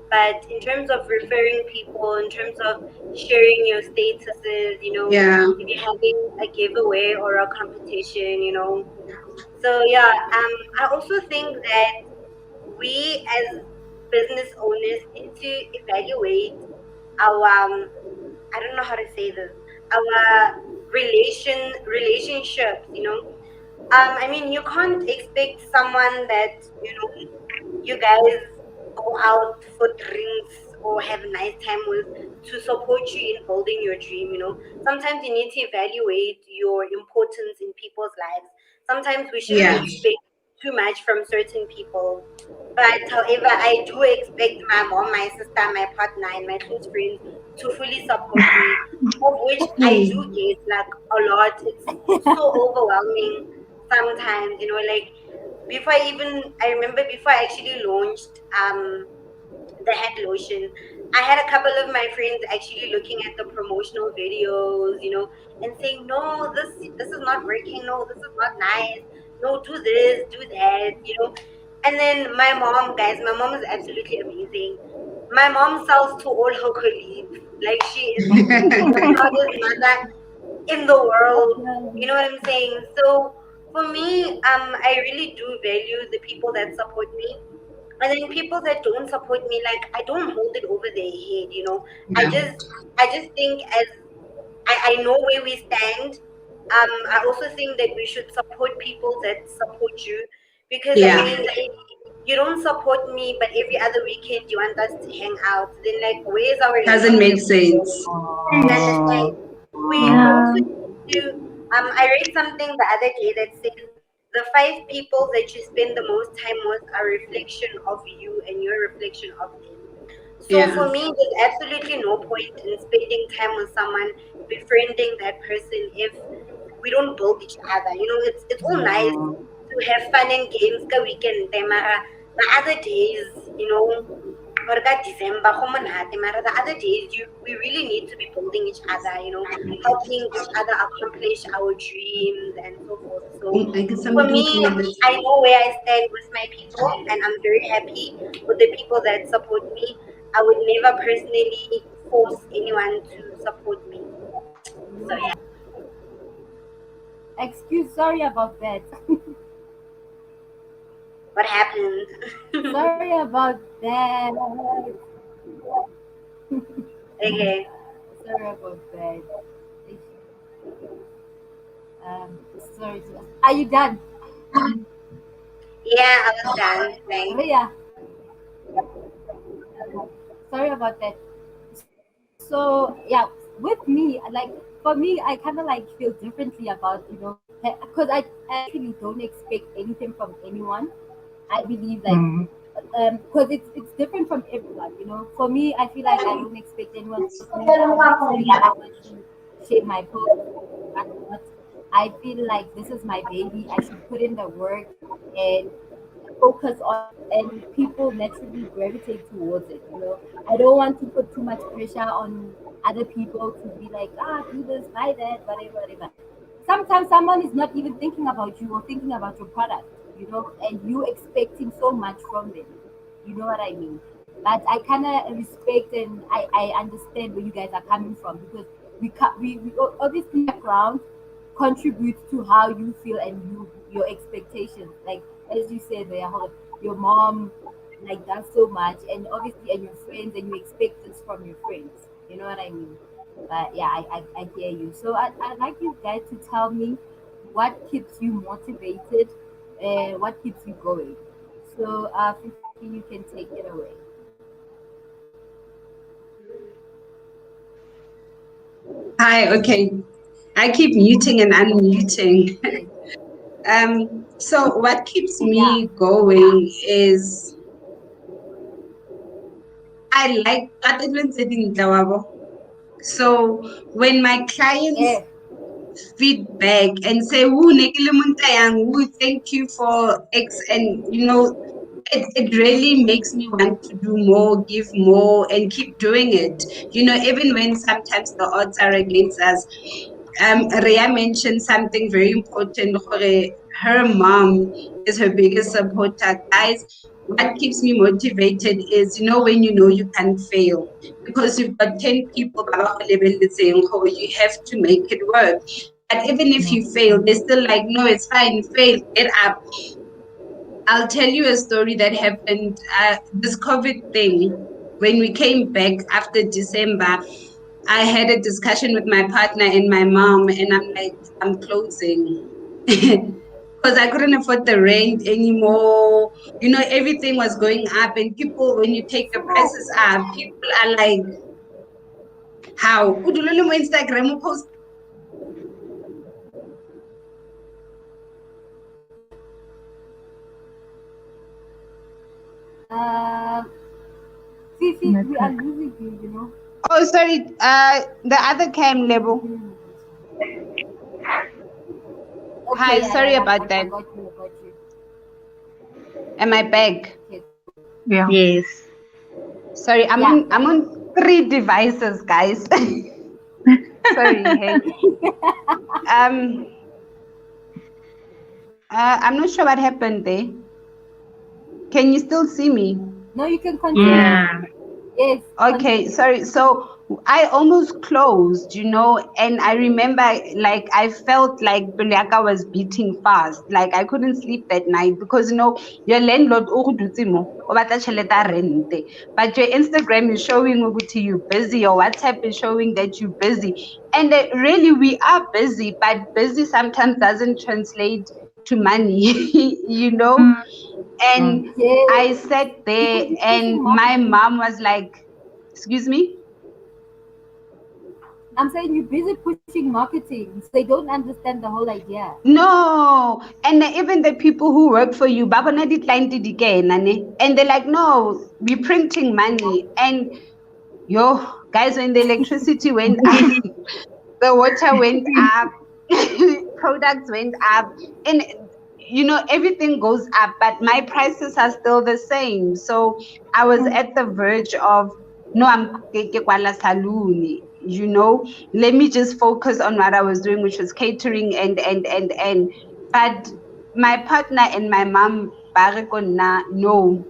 But in terms of referring people, in terms of sharing your statuses, Yeah. if you're having a giveaway or a competition, So yeah, I also think that we as business owners need to evaluate our I don't know how to say this, our relationships, I mean, you can't expect someone that, you guys go out for drinks or have a nice time with to support you in building your dream. Sometimes you need to evaluate your importance in people's lives. Sometimes we shouldn't Yeah. expect too much from certain people. But however, I do expect my mom, my sister, my partner, and my close friends to fully support me, of which I do Hmm. get like a lot. It's so overwhelming sometimes, like I remember before I actually launched the head lotion, I had a couple of my friends actually looking at the promotional videos, and saying, no, this is not working, no, this is not nice, no, do this, do that. And then my mom, guys, my mom is absolutely amazing. My mom sells to all her colleagues. Like, she is the proudest mother in the world. You know what I'm saying? So for me, I really do value the people that support me. And then people that don't support me, like, I don't hold it over their head, you know. I Yeah. just think, as I know where we stand. I also think that we should support people that support you, because at the Yeah. end of the day, you don't support me, but every other weekend you want us to hang out. Then, like, where's our Doesn't make relationship? sense. You understand? We Yeah. also need to. I read something the other day that says the five people that you spend the most time with are a reflection of you, and your reflection of them. So Yeah. for me, there's absolutely no point in spending time with someone, befriending that person, if we don't build each other. You know, it's all nice to have fun and games ka weekend, mara the other days, you know, or that December, go monate, mara the other days, we really need to be building each other, you know, helping each other accomplish our dreams and so forth. So I get for something me, called this. I know where I stand with my people, and I'm very happy with the people that support me. I would never personally force anyone to support me. So yeah. Excuse, sorry about that. What happened? Sorry about that. Okay. Sorry about that. Um, sorry. Are you done? Yeah, I was done. Thanks. Ria, sorry about that. So yeah, with me, like for me, I kind of like feel differently about because I actually don't expect anything from anyone. I believe like because it's different from everyone. You know, for me, I feel like I don't expect anyone to love me. I don't expect anyone to share my post. I'm not. I feel like this is my baby. I should put in the work and focus on it, and people naturally gravitate towards it. You know, I don't want to put too much pressure on other people to be like, do this, buy that, whatever, whatever. Sometimes someone is not even thinking about you or thinking about your product, and you expecting so much from them. You know what I mean? But I kind of respect, and I understand where you guys are coming from, because we obviously background contributes to how you feel and your expectations. Like as you said, your mom like does so much, and obviously, and your friends, and you expect this from your friends. You know what I mean? But yeah, I hear you. So I'd like you guys to tell me what keeps you motivated and what keeps you going. So, 50, you can take it away. Hi, okay. I keep muting and unmuting. Yes. So what keeps Yeah. me going is I like attendance setting jawabo. So when my clients Yeah. feedback and say, "Woo, nekile munta yang, woo, thank you for X," and it really makes me want to do more, give more, and keep doing it. Even when sometimes the odds are against us. Rhea mentioned something very important. Her mom is her biggest supporter. Guys, what keeps me motivated is, when you can fail. Because you've got 10 people saying, "Oh, you have to make it work." But even if you fail, they're still like, "No, it's fine, fail, get up." I'll tell you a story that happened, this COVID thing. When we came back after December, I had a discussion with my partner and my mom, and I'm like, I'm closing. Because I couldn't afford the rent anymore. Everything was going up, and people, when you take the prices up, people are like, how? Udulele mo Instagram mo post. Uh, Fifi, we are losing you. Oh, sorry. The other cam level. Okay, Hi, yeah, yeah, sorry yeah. about I that. got you. I got you. Am I back? Okay. Yeah. Yes. Sorry, I'm Yeah, on I'm on 3 devices, guys. Sorry, hey. Um, I'm not sure what happened there. Can you still see me? no, you can continue. Yeah. Mm. Yes, Okay, continue. sorry. So I almost closed, and I remember like I felt like Buliaka was beating fast. Like I couldn't sleep that night because your landlord o go dutse mo, o batla tšhelete ya rent. But your Instagram is showing ukuthi you busy, your WhatsApp is showing that you're busy. And really we are busy, but busy sometimes doesn't translate to money, you know? Mm, And I Yes, sat there because you're and pushing my marketing. mom was like, excuse me? I'm saying you're busy pushing marketing, so they don't understand the whole idea. No. And even the people who work for you, babona di client di kena ne. And they're like, no, we're printing money. And yo, guys, when the electricity went up, the water went up, products went up, and everything goes up, but my prices are still the same. So I was at the verge of no, I'm ke kwala saloon, let me just focus on what I was doing, which was catering and but my partner and my mom ba re ko nna, no,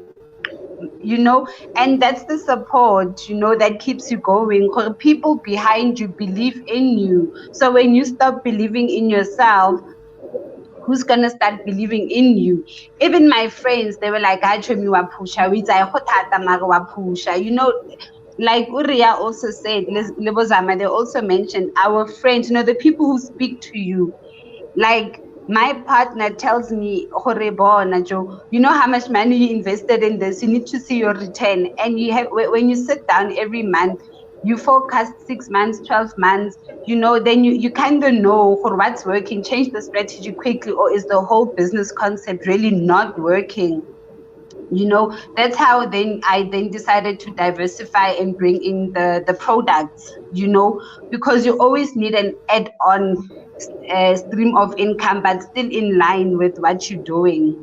and that's the support, that keeps you going. 'Cause people behind you believe in you. So when you stop believing in yourself, who's gonna start believing in you? Even my friends, they were like, "Achomi wa pusha, we tsaya go thata mare wa pusha." Like Uriya also said, Lebozama, they also mentioned our friends, the people who speak to you. Like my partner tells me, "Gore bona Jo, you know how much money you invested in this. You need to see your return." And when you sit down every month, you forecast 6 months, 12 months. Then you kind of know for what's working. Change the strategy quickly, or is the whole business concept really not working? That's how then I then decided to diversify and bring in the products, because you always need an add-on stream of income, but still in line with what you're doing.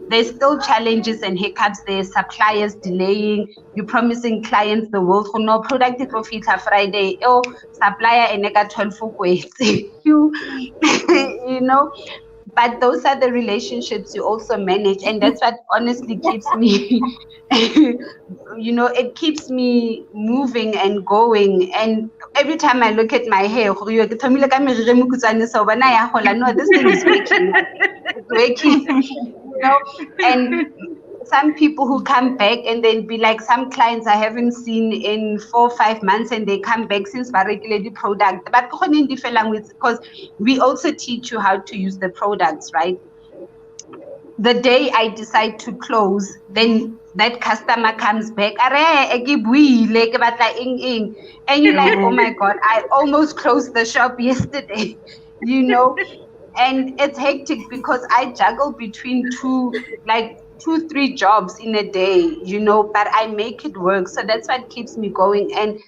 There's still challenges and hiccups there, suppliers delaying, you promising clients the world. No product it will fit Friday, oh, supplier and 12 you you know but those are the relationships you also manage, and that's what honestly keeps me it keeps me moving and going. And every time I look at my hair, ke thomile ka meriri e mokhutswane, so bona ya gola. No, this thing is working. It's working. And some people who come back and they'll be like, some clients I haven't seen in 4 or 5 months, and they come back since ba rekile di product. But because we also teach you how to use the products, right? The day I decide to close, then that customer comes back. "Are, ke buile, ke batla eng." And you're like, oh my God, I almost closed the shop yesterday, you know? And it's hectic because I juggle between like 2, 3 jobs in a day, but I make it work. So that's what keeps me going. And,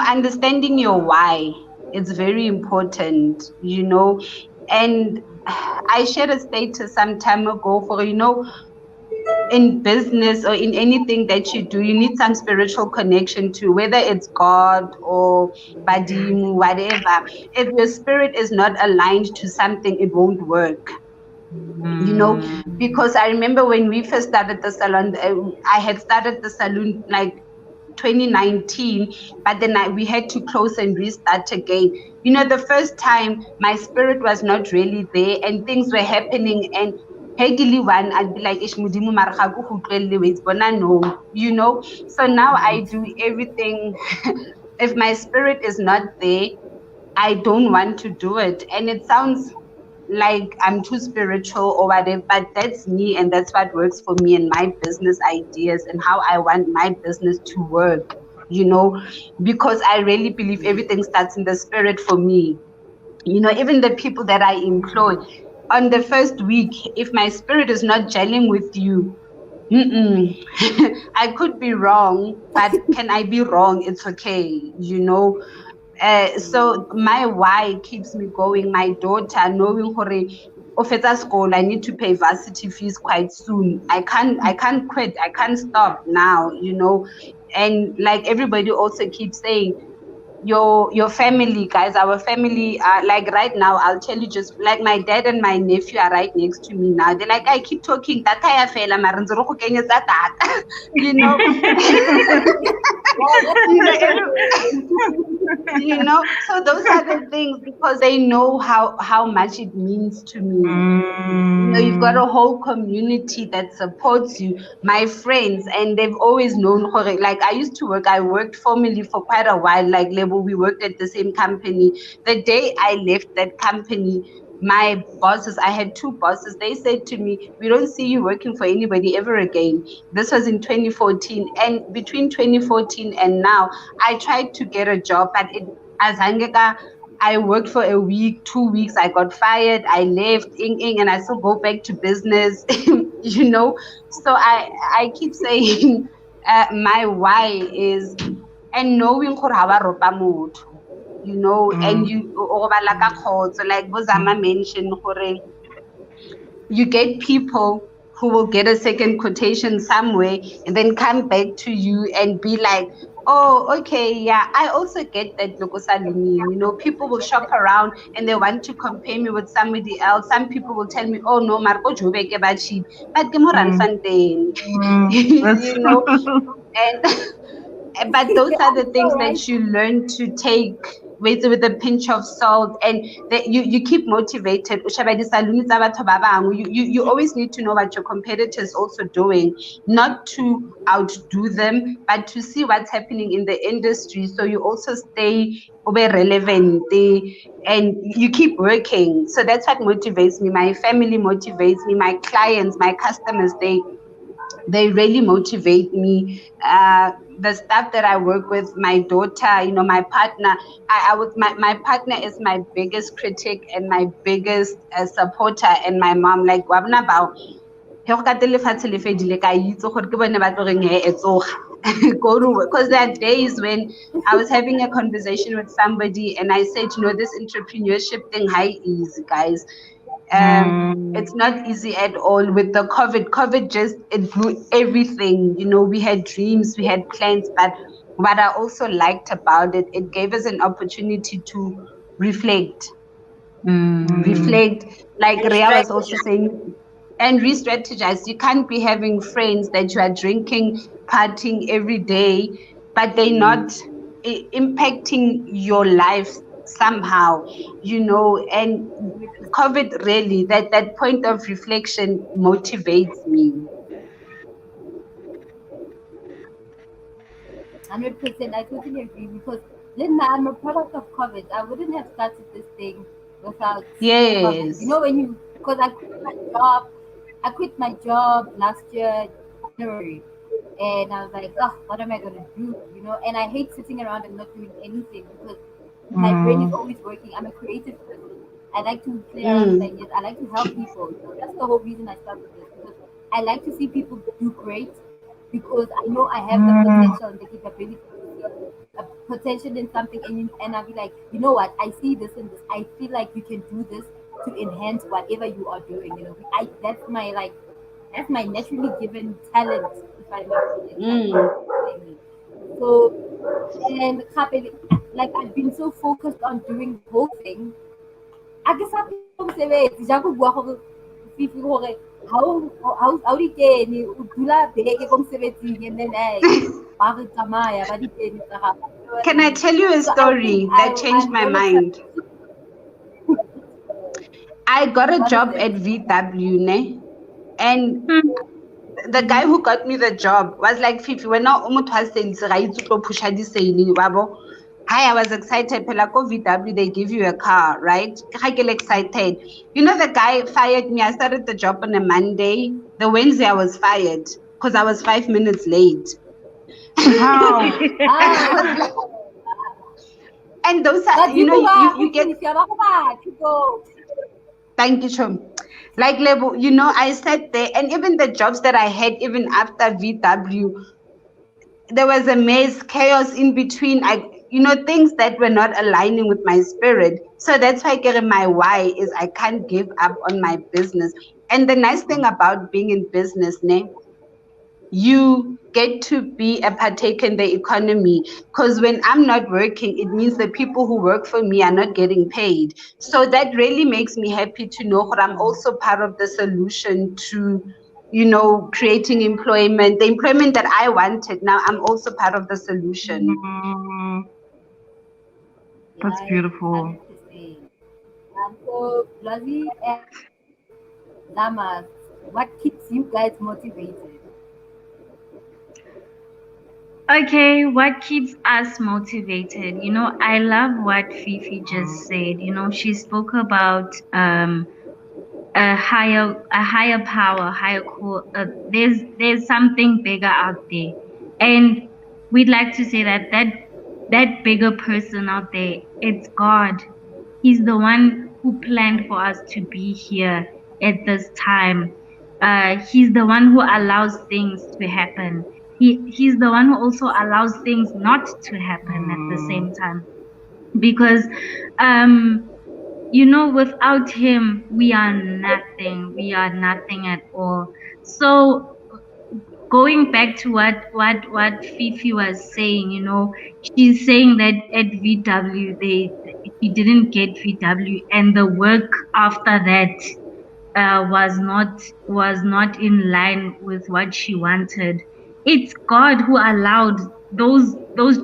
understanding your why, it's very important, and I shared a status some time ago for, in business or in anything that you do, you need some spiritual connection to, whether it's God or Badim, whatever. If your spirit is not aligned to something, it won't work. Because I remember when we first started the salon, I had started the salon like 2019, but then we had to close and restart again. The first time my spirit was not really there and things were happening, and Hegili one, I'd be like, "Ish Mudimu mara ga ke go utlwelele, wait, bona no," So now I do everything. If my spirit is not there, I don't want to do it. And it sounds like I'm too spiritual or whatever, but that's me, and that's what works for me and my business ideas and how I want my business to work, because I really believe everything starts in the spirit for me. Even the people that I employ, on the first week, if my spirit is not gelling with you, mm-mm. I could be wrong, but can I be wrong? It's okay, so my why keeps me going. My daughter knowing hore o fetsa school, I need to pay varsity fees quite soon. I can't quit. I can't stop now. And like everybody also keeps saying, your family, guys, our family, like right now, I'll tell you, just like my dad and my nephew are right next to me now. They're like, I keep talking, data ya fela, mara ntse re go kenyetsa data. You know, Yeah, that's you know, interesting. so those are the things, because they know how much it means to me. You've got a whole community that supports you, my friends, and they've always known. Like, I worked formally for quite a while, like label, we worked at the same company. The day I left that company, my bosses, I had two bosses, they said to me, we don't see you working for anybody ever again. This was in 2014, and between 2014 and now, I tried to get a job, but as I worked for a week, 2 weeks, I got fired, I left, and I still go back to business, you know. So I keep saying, my why is, and knowing gore ha wa ropa motho, and you o bala ka kgotso, like Bozama mentioned, gore you get people who will get a second quotation somewhere and then come back to you and be like, oh, okay, yeah, I also get that, Loko Salumi. People will shop around and they want to compare me with somebody else. Some people will tell me, oh, no, Marco Jobeke ba cheap, but ke mo Randfontein. That's you know, and but those are I'm the so things right. that you learn to take with a pinch of salt, and that you keep motivated. O sheba di-saluni tsa batho ba bangwe. You always need to know what your competitors also doing, not to outdo them, but to see what's happening in the industry, so you also stay relevant, and you keep working. So that's what motivates me. My family motivates me, my clients, my customers, they really motivate me. The staff that I work with, my daughter, my partner, my partner is my biggest critic and my biggest supporter, and my mom, like, wa bona bao, he go kate lefatshe le fedile ka itse gore ke bone ba tlo reng he e tsoga go to work. Because there are days when I was having a conversation with somebody and I said, this entrepreneurship thing, high easy, guys. It's not easy at all with the COVID. COVID just, it blew everything. We had dreams, we had plans, but what I also liked about it, it gave us an opportunity to reflect, reflect, like And Rhea was also strategize. saying, and re-strategize. You can't be having friends that you are drinking, partying every day, but they're not impacting your life somehow, and COVID really, that point of reflection motivates me. 100%, I totally agree because Linda, I'm a product of COVID. I wouldn't have started this thing without COVID. Yes. Because I quit my job last year, January, and I was like, oh, what am I gonna do? And I hate sitting around and not doing anything because my brain is always working. I'm a creative person. I like to play around with Mm, ideas. I like to help people. That's the whole reason I started this because I like to see people do great because I know I have the potential and the capability to see a potential in something, and I'll be like, you know what? I see this and this. I feel like you can do this to enhance whatever you are doing. I that's my naturally given talent, if I may call it like that. mm. I mean, so and gape, like I've been so focused on doing the whole thing. A ke sa phela mosebetsi ja go bua gore fifi gore ha o di kene o dula beke ko mosebetsing and then ba re tsamaya ba di kene tsa gago. You know what I Can I mean? tell you a So I think story that changed I'm my gonna mind? transition. I got a What is job it? at VW, ne? And the guy who got me the job was like, Fifi, when now has sales, right? To push di wabo. Hi, I was excited. Phela ko VW, they give you a car, right? I get excited. The guy fired me. I started the job on a Monday. The Wednesday, I was fired because I was 5 minutes late. How? And I was Ah, like, and those are, but di go ba go you get, fisa ba go ba to go. thank you, Chum. Like, level, I sat there, and even the jobs that I had, even after VW, there was a maze, chaos in between. Things that were not aligning with my spirit. So that's why my why is I can't give up on my business. And the nice thing about being in business, ne, you get to be a partaker in the economy. Because when I'm not working, it means the people who work for me are not getting paid. So that really makes me happy to know that I'm also part of the solution to, creating employment, the employment that I wanted. Now I'm also part of the solution. Mm, that's Yeah, beautiful. 100%. So, Blazi and Lamas, what keeps you guys motivated? Okay, what keeps us motivated? I love what Fifi just said. She spoke about a higher power, higher core. There's something bigger out there, and we'd like to say that bigger person out there, it's God. He's the one who planned for us to be here at this time. He's the one who allows things to happen. He's the one who also allows things not to happen at the Mm, same time, because without him, we are nothing. We are nothing at all. So going back to what Fifi was saying, she's saying that at VW she didn't get VW, and the work after that was not in line with what she wanted. It's God who allowed those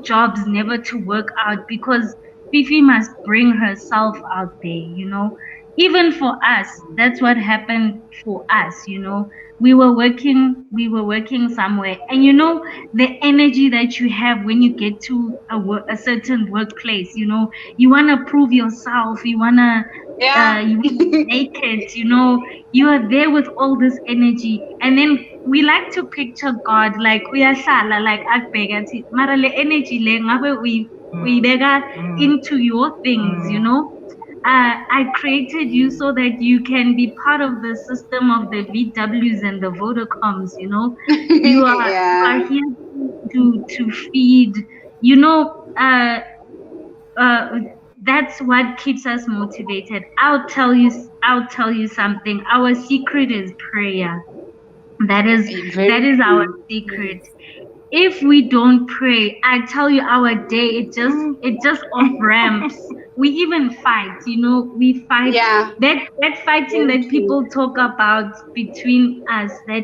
jobs never to work out, because Fifi must bring herself out there, Even for us, that's what happened for us, We were working somewhere, and the energy that you have when you get to a certain workplace, you want to prove yourself, Yeah. you want to make it, you are there with all this energy, and then we like to picture God like uyahlala, like akubheka athi mara le energy le ngabe uyibeka mm, into your things, mm. I created you so that you can be part of the system of the VWs and the Vodacoms, you are Yeah. here to feed, you know uh uh that's what keeps us motivated. I'll tell you something. Our secret is prayer. that is that Very is our true. secret. Yes. If we don't pray, I tell you, our day, it just off ramps. We even fight, we fight. Yeah. That fighting Very that true. people talk about between us, that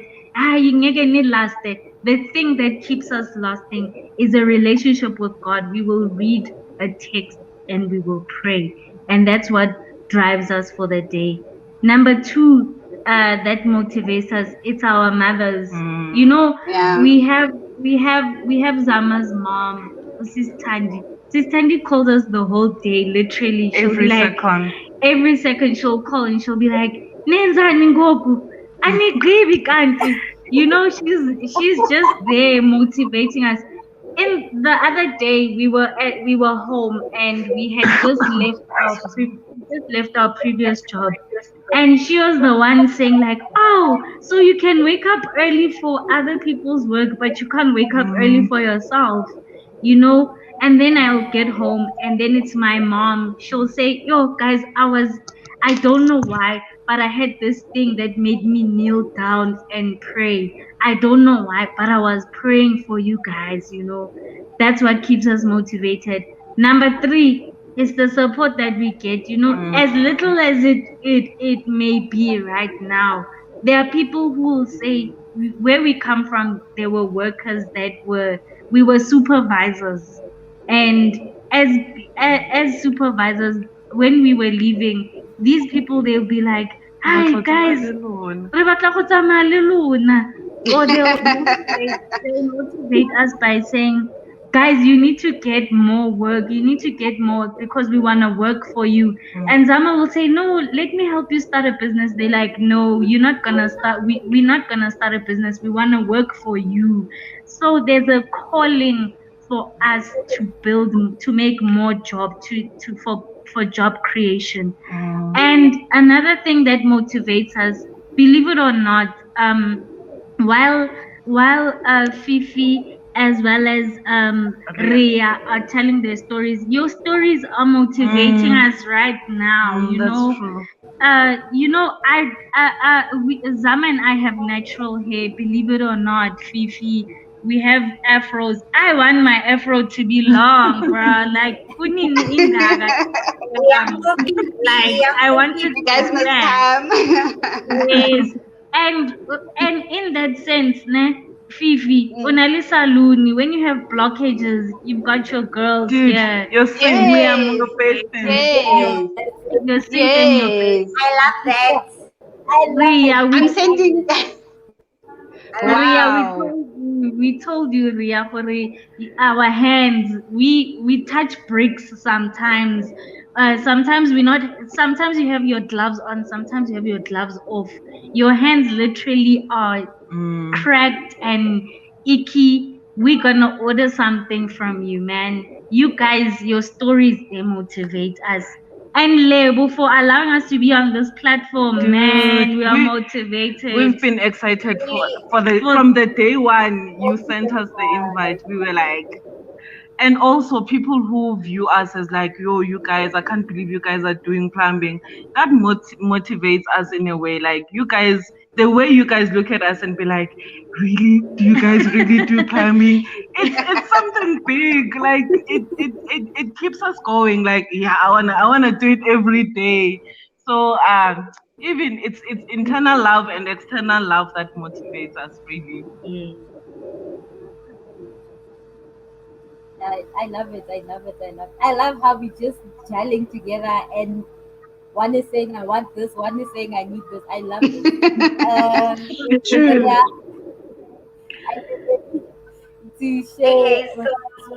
you need last day. The thing that keeps us lasting is a relationship with God. We will read a text and we will pray, and that's what drives us for the day. Number two, that motivates us, it's our mothers. you Mm. know Yeah. we have Zama's mom, Sis Tandy. Sis Tandy calls us the whole day, literally. She'll be Every like, second. every second she'll call and she'll be like, Nenzani ngoku, anigqibi kanti. She's just there motivating us. In the other day, we were home, and we just left our previous job, and she was the one saying like, oh, so you can wake up early for other people's work, but you can't wake up early Mm, for yourself, you know and then I'll get Yeah. home, and then it's my mom. She'll say, yo guys, I don't know why, but I had this thing that made me kneel down and pray. I don't know why, but I was praying for you guys. That's what keeps us motivated. Number three is the support that we get. As mm, little as it may be right now, there are people who will say, where we come from, there were workers that we were supervisors, and as as supervisors, when we were leaving, these people, they'll be like, hi Batla guys, tsamaya le lona. re batla go tsamaya le lona. Or they'll motivate us by saying, guys, you need to get more work, you need to get more, because we want to work for you. Mm, And Zama will say, no, let me help you start a business. They're like, no, you're not gonna start, we're not gonna start a business, we want to work for you. So there's a calling for us to build, to make more job, for job creation. mm, And another thing that motivates us, believe it or not, while Fifi as well as Ria. Ria are telling their stories. Your stories are motivating us right now. That's true. Zama and I have natural hair. Believe it or not, Fifi, we have afros. I want my afro to be long, bruh. Like kunini ingaga. We are so picky. Like We are I so wanted You to guys picky. must stand. come. Yes, and in that sense, ne, Fifi, Mm. unali saluni. When you have blockages, you've got your girls Dude, here. you're sync. We are Yes, You're pasting. motivated. Yes, yes, Your sink and your yes. I love that. I love it. Ria, I'm I love sending. it. I love Ria, that. Wow. we told you, Ria, for our hands, we touch bricks sometimes. Sometimes we not. Sometimes you have your gloves on. Sometimes you have your gloves off. Your hands literally are cracked and icky. We're gonna order something from you, man. You guys, your stories, they motivate us. And label for allowing us to be on this platform, man. Dude, We are motivated we've been excited Really, for the for from the day one you sent us the invite. We were like, and also people who view us as like, yo, you guys, I can't believe you guys are doing plumbing. That motivates us in a way. Like you guys, the way you guys look at us and be like, really, do you guys really do plumbing? It's something big. Like it keeps us going. Like yeah, I wanna do it every day. So even it's internal love and external love that motivates us really. yeah. I love it. I love it. I love. I love how we just gelling together, and one is saying I want this, one is saying I need this. I love it. But True. yeah, I feel ready to share okay, so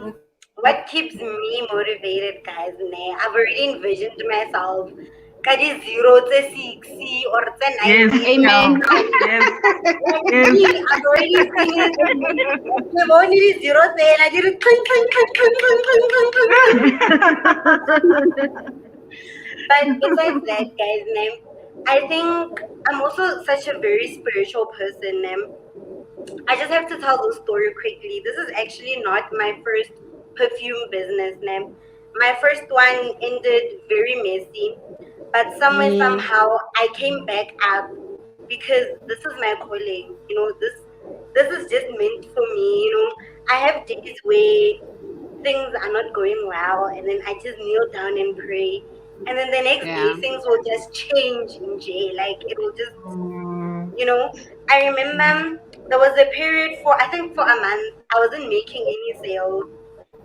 with what keeps me motivated, guys? Ne? I've already envisioned myself. Kadi 0 to 60 or to Yes, 90 right Amen. girl. now. Yes, Like yes. me, I've already seen it. I've only 0 10. I did it clink, clink, clink, clink, clink, clink, clink, clink, clink. But besides that, guys, name, I think I'm also such a very spiritual person, name. I just have to tell the story quickly. This is actually not my first perfume business, name. My first one ended very messy, but somewhere, Mm, somehow, I came back up because this is my calling. This is just meant for me. I have days where things are not going well, and then I just kneel down and pray, and then the next day yeah. things will just change in J. Like it will just, Mm, you know. I remember there was a period for I think for a month I wasn't making any sales,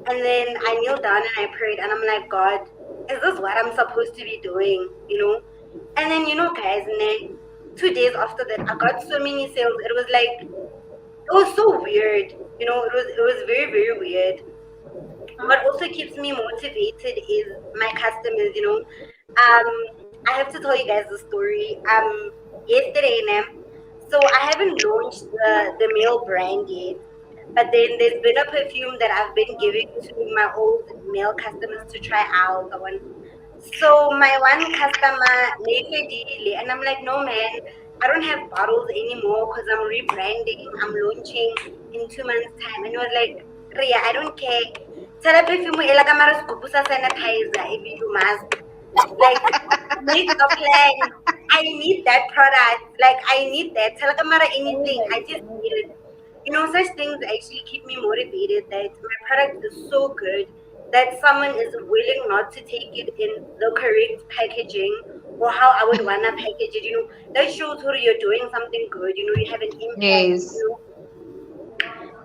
and then I kneeled down and I prayed, and I'm like, God, is this what I'm supposed to be doing? And then guys, and then 2 days after that, I got so many sales. It was like it was so weird. It was very very weird. What also keeps me motivated is my customers. I have to tell you guys the story. Yesterday, so I haven't launched the male brand yet, but then there's been a perfume that I've been giving to my old male customers to try out. So my one customer, Nefedili, and I'm like, no man, I don't have bottles anymore because I'm rebranding. I'm launching in 2 months' time. And he was like, Ria, I don't care. Tell a perfume elakamara skupusa sanitizer if you must. Like, make a plan. I need that product. Like, I need that. Tell Kamara anything. I just need it. Such things actually keep me motivated that my product is so good that someone is willing not to take it in the correct packaging or how I would want to package it. That shows who you're doing something good. You have an impact. Yes.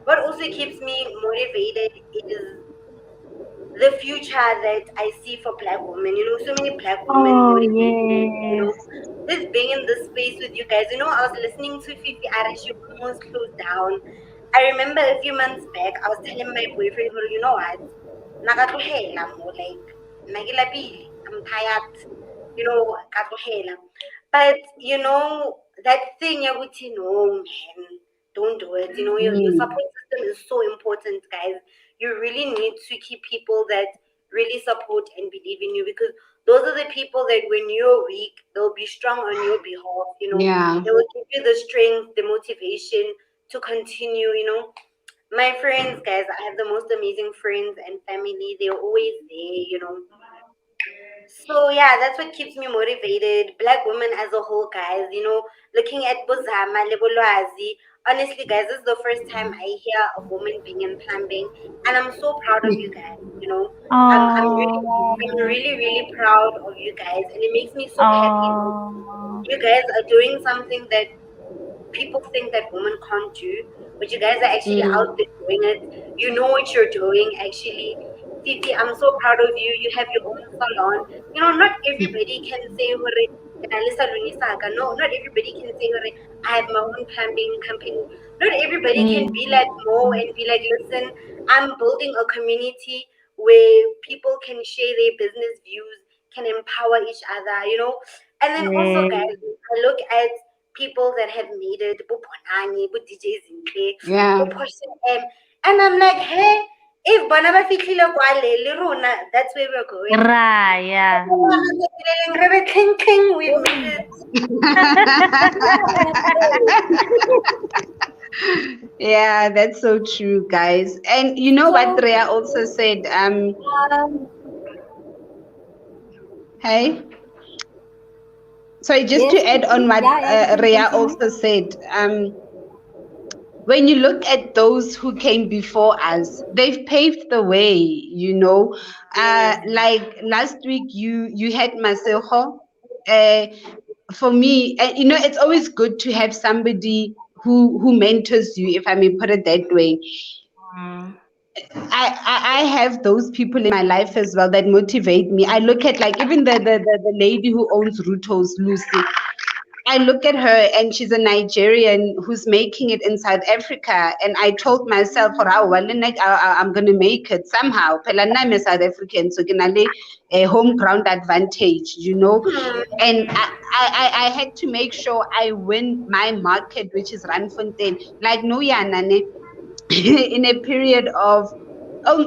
What also keeps me motivated is the future that I see for black women. So many black women Oh motivating me. yes. Just being in this space with you guys. I was listening to Fifi Ara, she almost closed down. I remember a few months back, I was telling my boyfriend, well, you know what? Nakatlohela mo, like, nagilapili. I'm tired. Katlohela. But, that thing, I would say, no, man, don't do it. Your Mm, support system is so important, guys. You really need to keep people that really support and believe in you, because those are the people that when you're weak, they'll be strong on your behalf. yeah. They will give you the strength, the motivation to continue. My friends, guys, I have the most amazing friends and family. They're always there, So yeah, that's what keeps me motivated. Black women as a whole, guys, looking at Bozama, Lebolwazi. Honestly, guys, this is the first time I hear a woman being in plumbing, and I'm so proud of you guys. I'm Oh, really, really proud of you guys, and it makes me so happy. oh, You guys are doing something that people think that women can't do, but you guys are actually out Mm. there doing it. You know what you're doing, actually. Fifi, I'm so proud of you. You have your own salon. Not everybody can say, "Hooray, Nalisa Lunisaka." No, not everybody can say, "Hooray, I have my own plumbing company." Not everybody can be Mm. like Mo and be like, "Listen, I'm building a community where people can share their business views, can empower each other. And then also, yes. guys, I look at people that have made it, bo Bonani, bo DJ Zinhle, bo Yeah. Portia M, and I'm like, hey, if bona ba fihlile kwale le rona, that's where we're going. Raya. Cling, cling, we've made it. Yeah, that's so true, guys. And you know what So, Rhea also said? um, Hey, sorry, just to yes, add on what yeah, you can Rhea continue. also said, when you look at those who came before us, they've paved the way, you know. Yes. Like last week, you had Masejo. Uh, for me, it's always good to have somebody who mentors you, if I may put it that way. Mm. I have those people in my life as well that motivate me. I look at like even the lady who owns Ruto's, Lucy. I look at her and she's a Nigerian who's making it in South Africa. And I told myself, "For how well, I'm going to make it somehow. Phela nna I'm a South African, so can a home ground advantage, you know." Hmm. And I had to make sure I win my market, which is Randfontein. Like, no, yeah, Nane. In a period of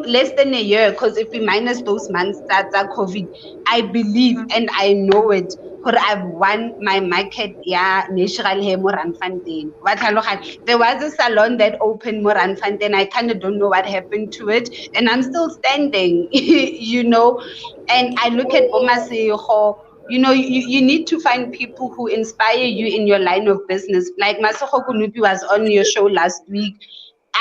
less than a year, because if we minus those months that COVID, I believe and I know it. I've won my market, yeah, natural hair more Randfontein. There was a salon that opened more Randfontein. I kind of don't know what happened to it, and I'm still standing, you know. And I look at Boma Seho, you need to find people who inspire you in your line of business. Like Masoko Kunupi was on your show last week.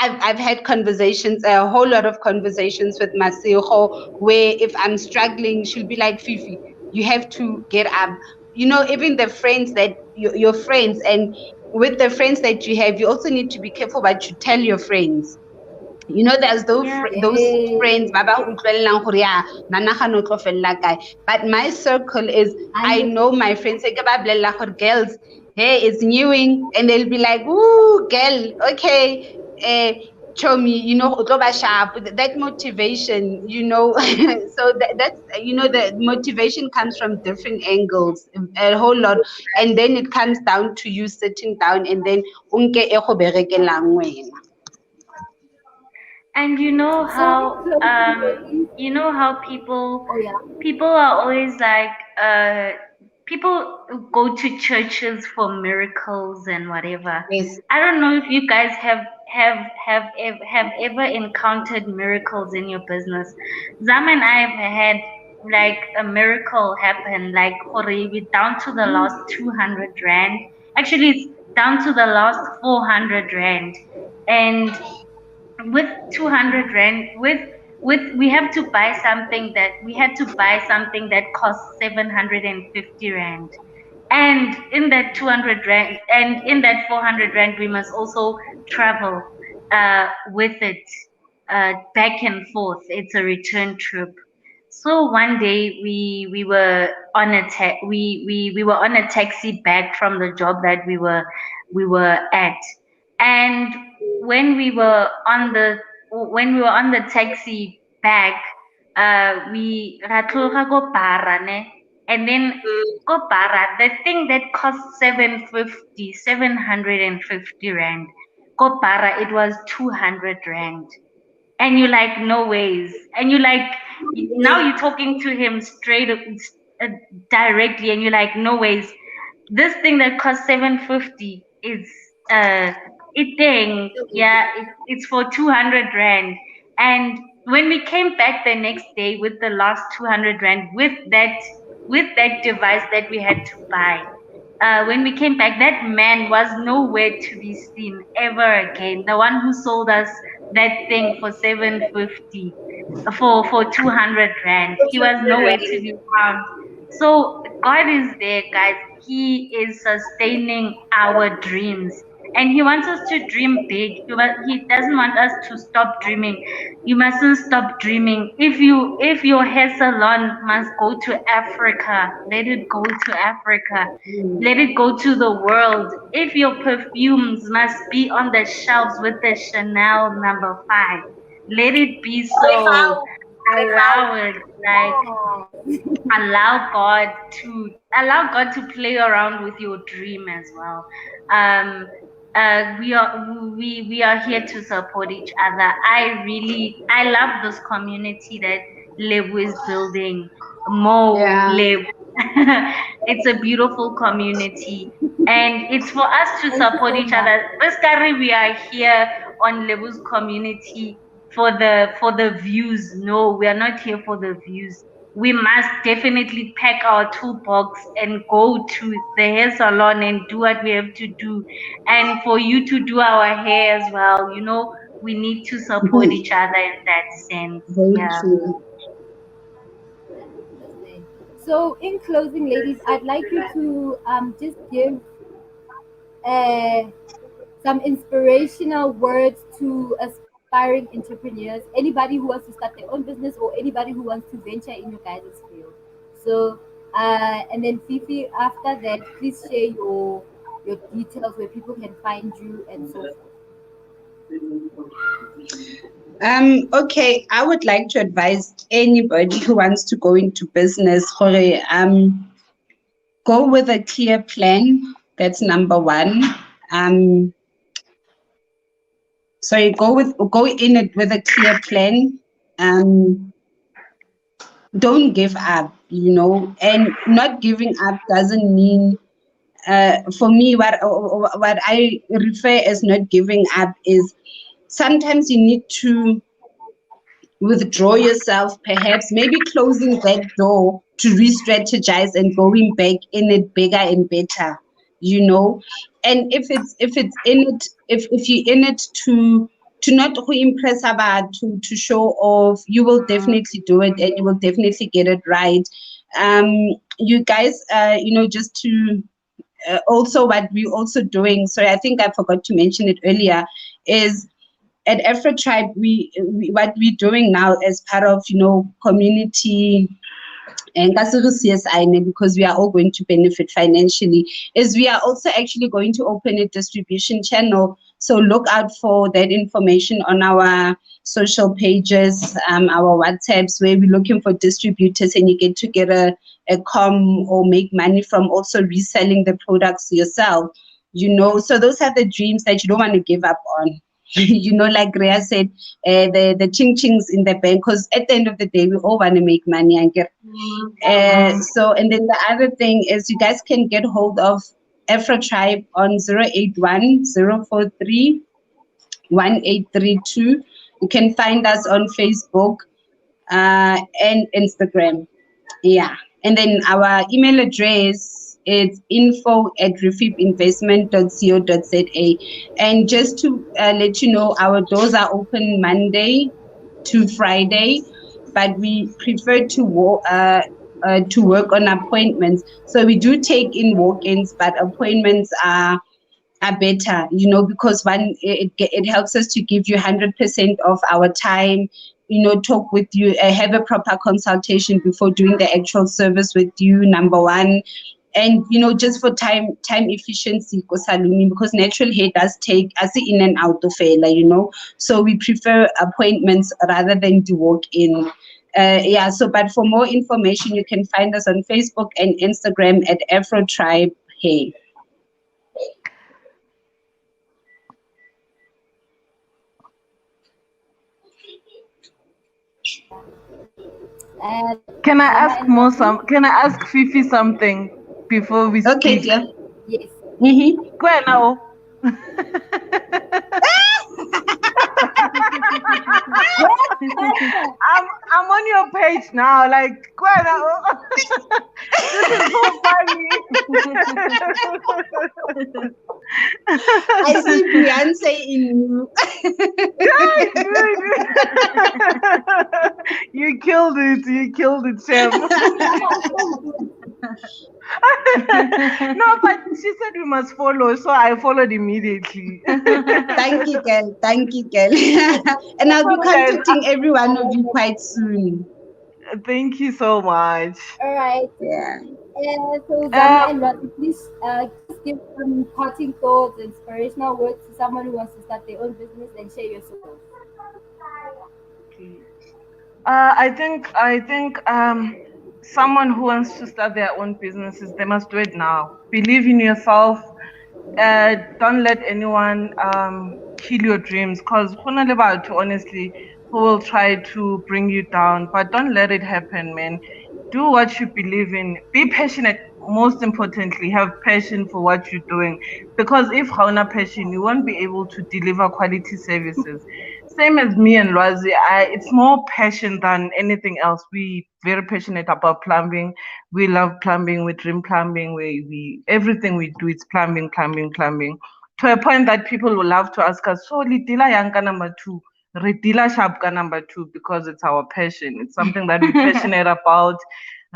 I've had conversations, a whole lot of conversations with Masiho, where if I'm struggling, she'll be like, Fifi, you have to get up. Even the friends that your friends, and with the friends that you have, you also need to be careful what you tell your friends. There's Yeah. those friends, Yes, ba ba utlwelelang gore, "Yeah, na nagana o tlo fella kae." But my circle is, I know my friends, se ke ba bolella gore, "Girls, hey, it's newing," and they'll be like, "Ooh, girl, okay, eh, Chomi, o tlo ba sharp." That motivation, so that's, the motivation comes from different angles, a whole lot. And then it comes down to you sitting down and then unke e go berekelang wena. And so closing ladies. you know how people Oh, yeah. people are always like people go to churches for miracles and whatever. Yes. I don't know if you guys have ever encountered miracles in your business. Zam and I have had like a miracle happen, like Hore, we down to the last 200 rand. Actually, it's down to the last 400 rand. And with 200 rand, with we have to buy something that we had to buy something that costs 750 rand, and in that 200 rand and in that 400 rand we must also travel with it, back and forth. It's a return trip. So one day we were on a we were on a taxi back from the job that we were at. And when we were on the when we were on the taxi back, we ra tloga ko Para, ne? And then ko Para, the thing that cost 750 rand, ko Para it was 200 rand. And you're like, no ways. And you're like, now you're talking to him straight up, uh, directly, and you're like, no ways. This thing that cost 750 is Eating, yeah, it's for 200 rand. And when we came back the next day with the last 200 rand with that device that we had to buy, when we came back, that man was nowhere to be seen ever again. The one who sold us that thing for 750, for 200 rand, he was nowhere to be found. So God is there, guys. He is sustaining our dreams, and He wants us to dream big. He doesn't want us to stop dreaming. You mustn't stop dreaming. If your hair salon must go to Africa, let it go to Africa. Let it go to the world. If your perfumes must be on the shelves with the Chanel number 5, let it be so. Allow it, like allow God to play around with your dream as well. Um, we are here to support each other. I love this community that Lebu is building. Mo Yeah. Lebu, it's a beautiful community, and it's for us to Thank you support so each much. other. Basically, we are here on Lebu's community for the views. No, we are not here for the views. We must definitely pack our toolbox and go to the hair salon and do what we have to do. And for you to do our hair as well, we need to support each other in that sense. Very Yeah. true. So, in closing, ladies, I'd like you to just give uh, some inspirational words to aspiring entrepreneurs, anybody who wants to start their own business or anybody who wants to venture in your guys' field. So, and then Fifi, after that, please share your details where people can find you and so forth. Okay, I would like to advise anybody who wants to go into business, Jorge, go with a clear plan. That's number one. Go in it with a clear plan. Don't give up, and not giving up doesn't mean, for me, what I refer as not giving up is sometimes you need to withdraw yourself, perhaps maybe closing that door to re-strategize and going back in it bigger and better, and if you're in it to not to impress about, to show off, you will definitely do it and you will definitely get it right. You guys, just to also what we're also doing, sorry, I think I forgot to mention it earlier, is at Afro Tribe, what we're doing now as part of, community and CSI, because we are all going to benefit financially, is we are also actually going to open a distribution channel. So look out for that information on our social pages, our WhatsApps, where we're looking for distributors, and you get a com or make money from also reselling the products yourself. So those are the dreams that you don't want to give up on. Like Rhea said, the ching chings in the bank, because at the end of the day, we all want to make money and get. And then the other thing is, you guys can get hold of Afro Tribe on 081-043-1832. You can find us on Facebook and Instagram. Yeah. And then our email address is info@refibinvestment.co.za. And just to let you know, our doors are open Monday to Friday, but we prefer to work on appointments. So we do take in walk-ins, but appointments are better, because one, it helps us to give you 100% of our time, talk with you, have a proper consultation before doing the actual service with you, number one. And just for time efficiency, because natural hair does take us in and out of failure, so we prefer appointments rather than the walk-in. But for more information, you can find us on Facebook and Instagram at Afro Tribe Hair. And Can I Mama ask and Rafi? Can I ask Fifi something before we Okay, speak? dear. Yes. Mm-hmm. Go ahead now. I'm on your page now. Like, this is so funny. I see Beyonce in you. You killed it. You killed it, Sam. No, but she said we must follow, so I followed immediately. Thank you, girl. Thank you, girl. And I'll be So, guys, contacting every one of you quite soon. thank you so much. All right. Yeah. So Zama Uh, and Lottie, please just give some parting thoughts, inspirational words to someone who wants to start their own business and share your support. I think someone who wants to start their own businesses, they must do it now. Believe in yourself. Don't let anyone kill your dreams, because honestly, who will try to bring you down, but don't let it happen, man. Do what you believe in. Be passionate. Most importantly, have passion for what you're doing, because if hauna passion, you won't be able to deliver quality services. Same as me and Lwazi, it's more passion than anything else. We very passionate about plumbing. We love plumbing. We dream plumbing. We everything we do, it's plumbing, plumbing, plumbing. To a point that people will love to ask us, so Litila Yanka number two, Ritila Shapka number two, because it's our passion. It's something that we're passionate about.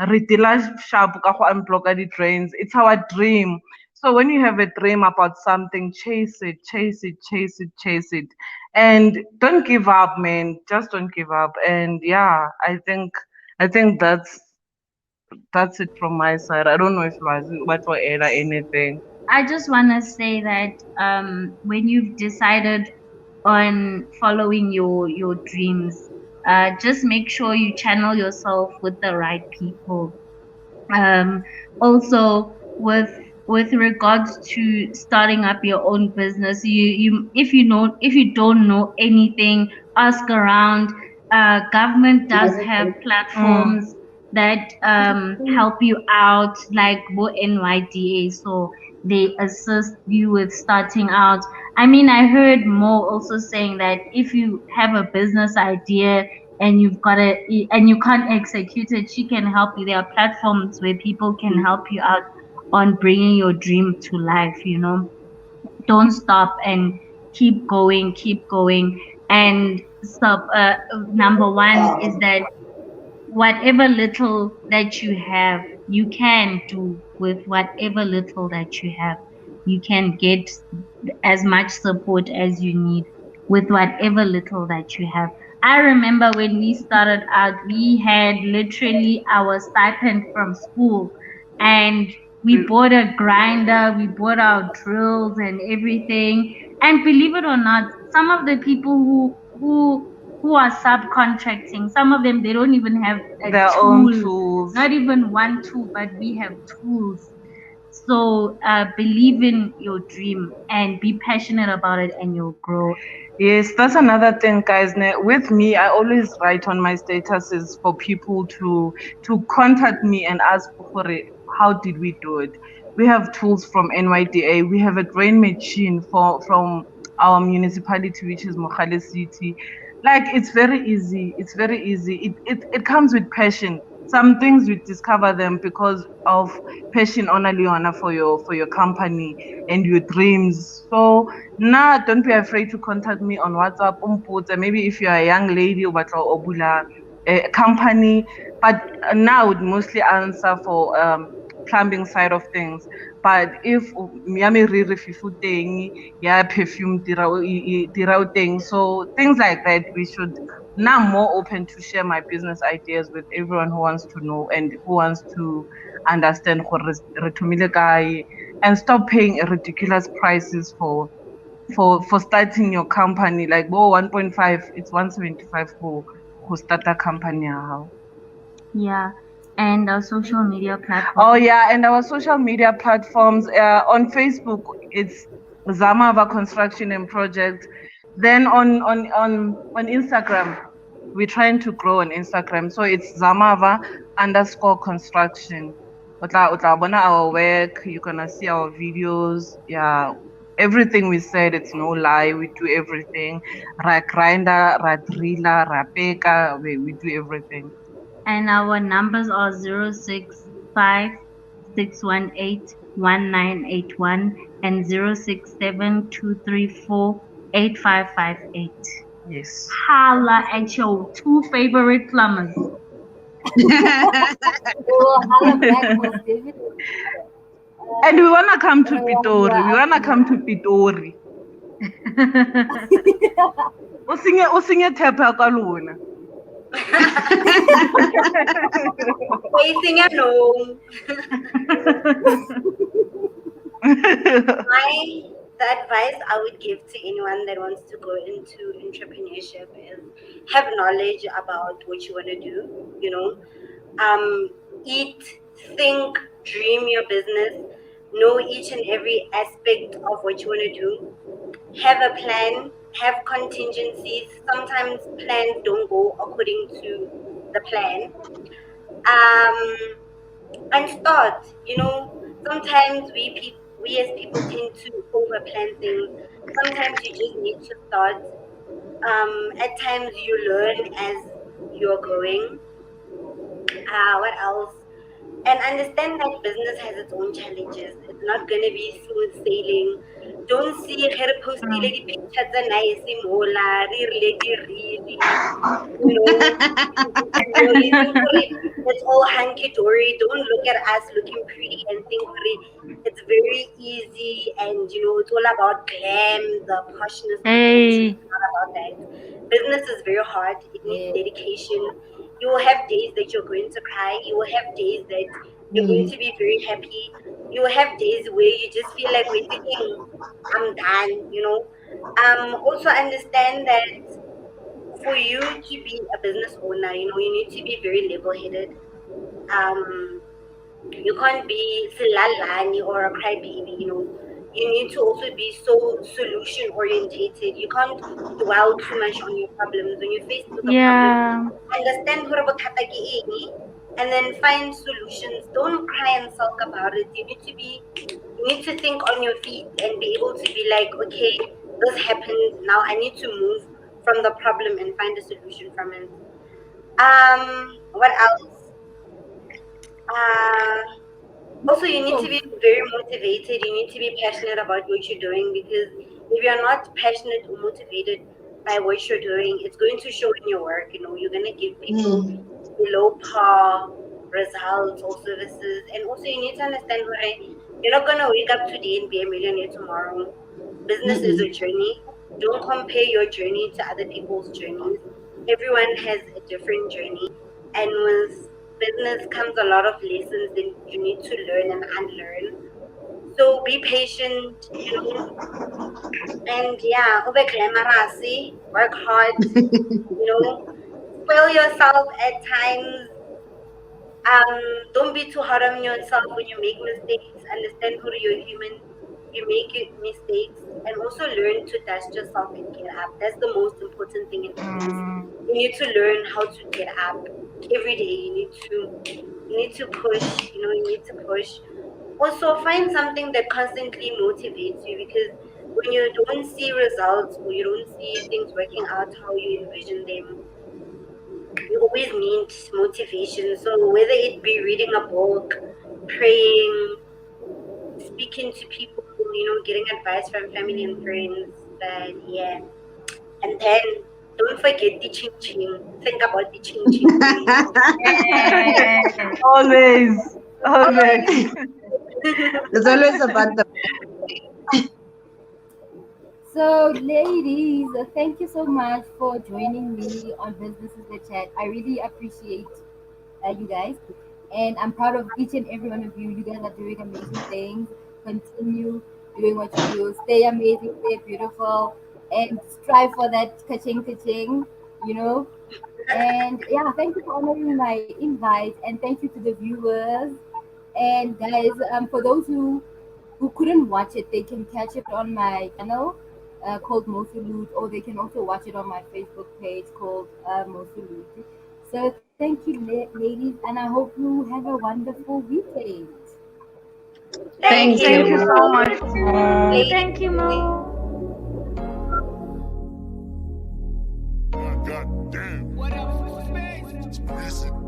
Ritila Shapka unblock the drains. It's our dream. So when you have a dream about something, chase it, chase it, chase it, chase it. And don't give up, man. Just don't give up. And yeah, I think that's it from my side. I don't know if what will add or anything. I just want to say that when you've decided on following your dreams, just make sure you channel yourself with the right people. um, Also, with regards to starting up your own business, you if you don't know anything, ask around. Government does have Mm. platforms that help you out, like NYDA, so they assist you with starting out. I mean, I heard Mo also saying that if you have a business idea and you can't execute it, she can help you. There are platforms where people can help you out on bringing your dream to life. Don't stop and keep going. And stop. Number one is that whatever little that you have, you can do with whatever little that you have. You can get as much support as you need with whatever little that you have. I remember when we started out, we had literally our stipend from school, and we bought a grinder, we bought our drills and everything. And believe it or not, some of the people who are subcontracting, some of them they don't even have a Their own tool, tools. not even one tool, but we have tools. So believe in your dream and be passionate about it, and you'll grow. Yes, that's another thing, guys. With me, I always write on my statuses for people to contact me and ask for it. How did we do it? We have tools from NYDA. We have a drain machine from our municipality, which is Mohale City. Like, it's very easy. It's very easy. It comes with passion. Some things you discover them because of passion on Leona for your company and your dreams. So nah, don't be afraid to contact me on WhatsApp. Maybe if you're a young lady or obula a company, but now I would mostly answer for plumbing side of things. But if miami riri fifu teng, yeah, perfume tirao teng, so things like that, we should. Now I'm more open to share my business ideas with everyone who wants to know and who wants to understand gore re thomile kae, and stop paying ridiculous prices for starting your company. Like 1.5, it's 175 for start a company. Yeah, and social media Oh platforms. yeah, and our social media platforms, on Facebook, it's Zamava Construction and Project. Then on Instagram, we're trying to grow on Instagram, so it's Zamava underscore construction. Utla bona our work, you're gonna see our videos. Yeah, everything we said, it's no lie. We do everything. Ra grinder, ra driller, ra peka, we do everything. And our numbers are 065 618 1981 and 067 234 8558. Yes. Holla at your two favorite plumbers. Oh, holla back most definitely. And we wanna come to You Pitori. We are wanna come to absolutely. Pitori. O singe tap ya ka lona. Facing a no. My The advice I would give to anyone that wants to go into entrepreneurship is have knowledge about what you want to do. You know, eat, think, dream your business. Know each and every aspect of what you want to do. Have a plan. Have contingencies. Sometimes plans don't go according to the plan. Um, and start. Sometimes we as people tend to over plan things. Sometimes you just need to start. At times you learn as you're going. What else? And understand that business has its own challenges. It's not gonna be smooth sailing. Don't see her posting Mm. the pictures and nice mola, really, you know, you think it's all hunky dory. Don't look at us looking pretty and think it's very easy and it's all about glam, the poshness of it. Hey, It's not about that. Business is very hard. It needs Yeah. dedication. You will have days that you're going to cry. You will have days that you're going to be very happy. You will have days where you just feel like waiting. I'm done. Also understand that for you to be a business owner, you need to be very level-headed. Um, you can't be silalani or a crybaby. You need to also be so solution orientated. You can't dwell too much on your problems. When you're faced with a problem, yeah, understand hore bothata ke eng, and then find solutions. Don't cry and sulk about it. You need to think on your feet and be able to be like, okay, this happened. Now I need to move from the problem and find a solution from it. What else? Uh, Also, you need to be very motivated. You need to be passionate about what you're doing, because if you're not passionate or motivated by what you're doing, it's going to show in your work. You're going to give people below par results or services. And also, you need to understand, right, you're not going to wake up today and be a millionaire tomorrow. Business is a journey. Don't compare your journey to other people's journeys. Everyone has a different journey. And with business comes a lot of lessons that you need to learn and unlearn. So be patient, and yeah, ube glamorous, work hard, you know, spoil yourself at times. Don't be too hard on yourself when you make mistakes. Understand who you're human. You make mistakes, and also learn to dust yourself and get up. That's the most important thing in business. You need to learn how to get up every day. You need to push. You need to push. Also, find something that constantly motivates you, because when you don't see results or you don't see things working out how you envision them, you always need motivation. So whether it be reading a book, praying, speaking to people, getting advice from family and friends. But yeah, and then don't forget the ching ching. Think about the ching ching, please. yeah. Always. Always. It's always about the. So, ladies, thank you so much for joining me on Businesses That Chat. I really appreciate you guys, and I'm proud of each and every one of you. You guys are doing amazing things. Continue doing what you do. Stay amazing, stay beautiful, and strive for that kaching kaching, you know. And yeah, thank you for honoring my invite, and thank you to the viewers. And guys, for those who couldn't watch it, they can catch it on my channel called Mosulud, or they can also watch it on my Facebook page called Mosulud. So thank you, ladies, and I hope you have a wonderful weekend. Thank Thank Thank you you. so much. Thank you, Mo. God damn. What else is space?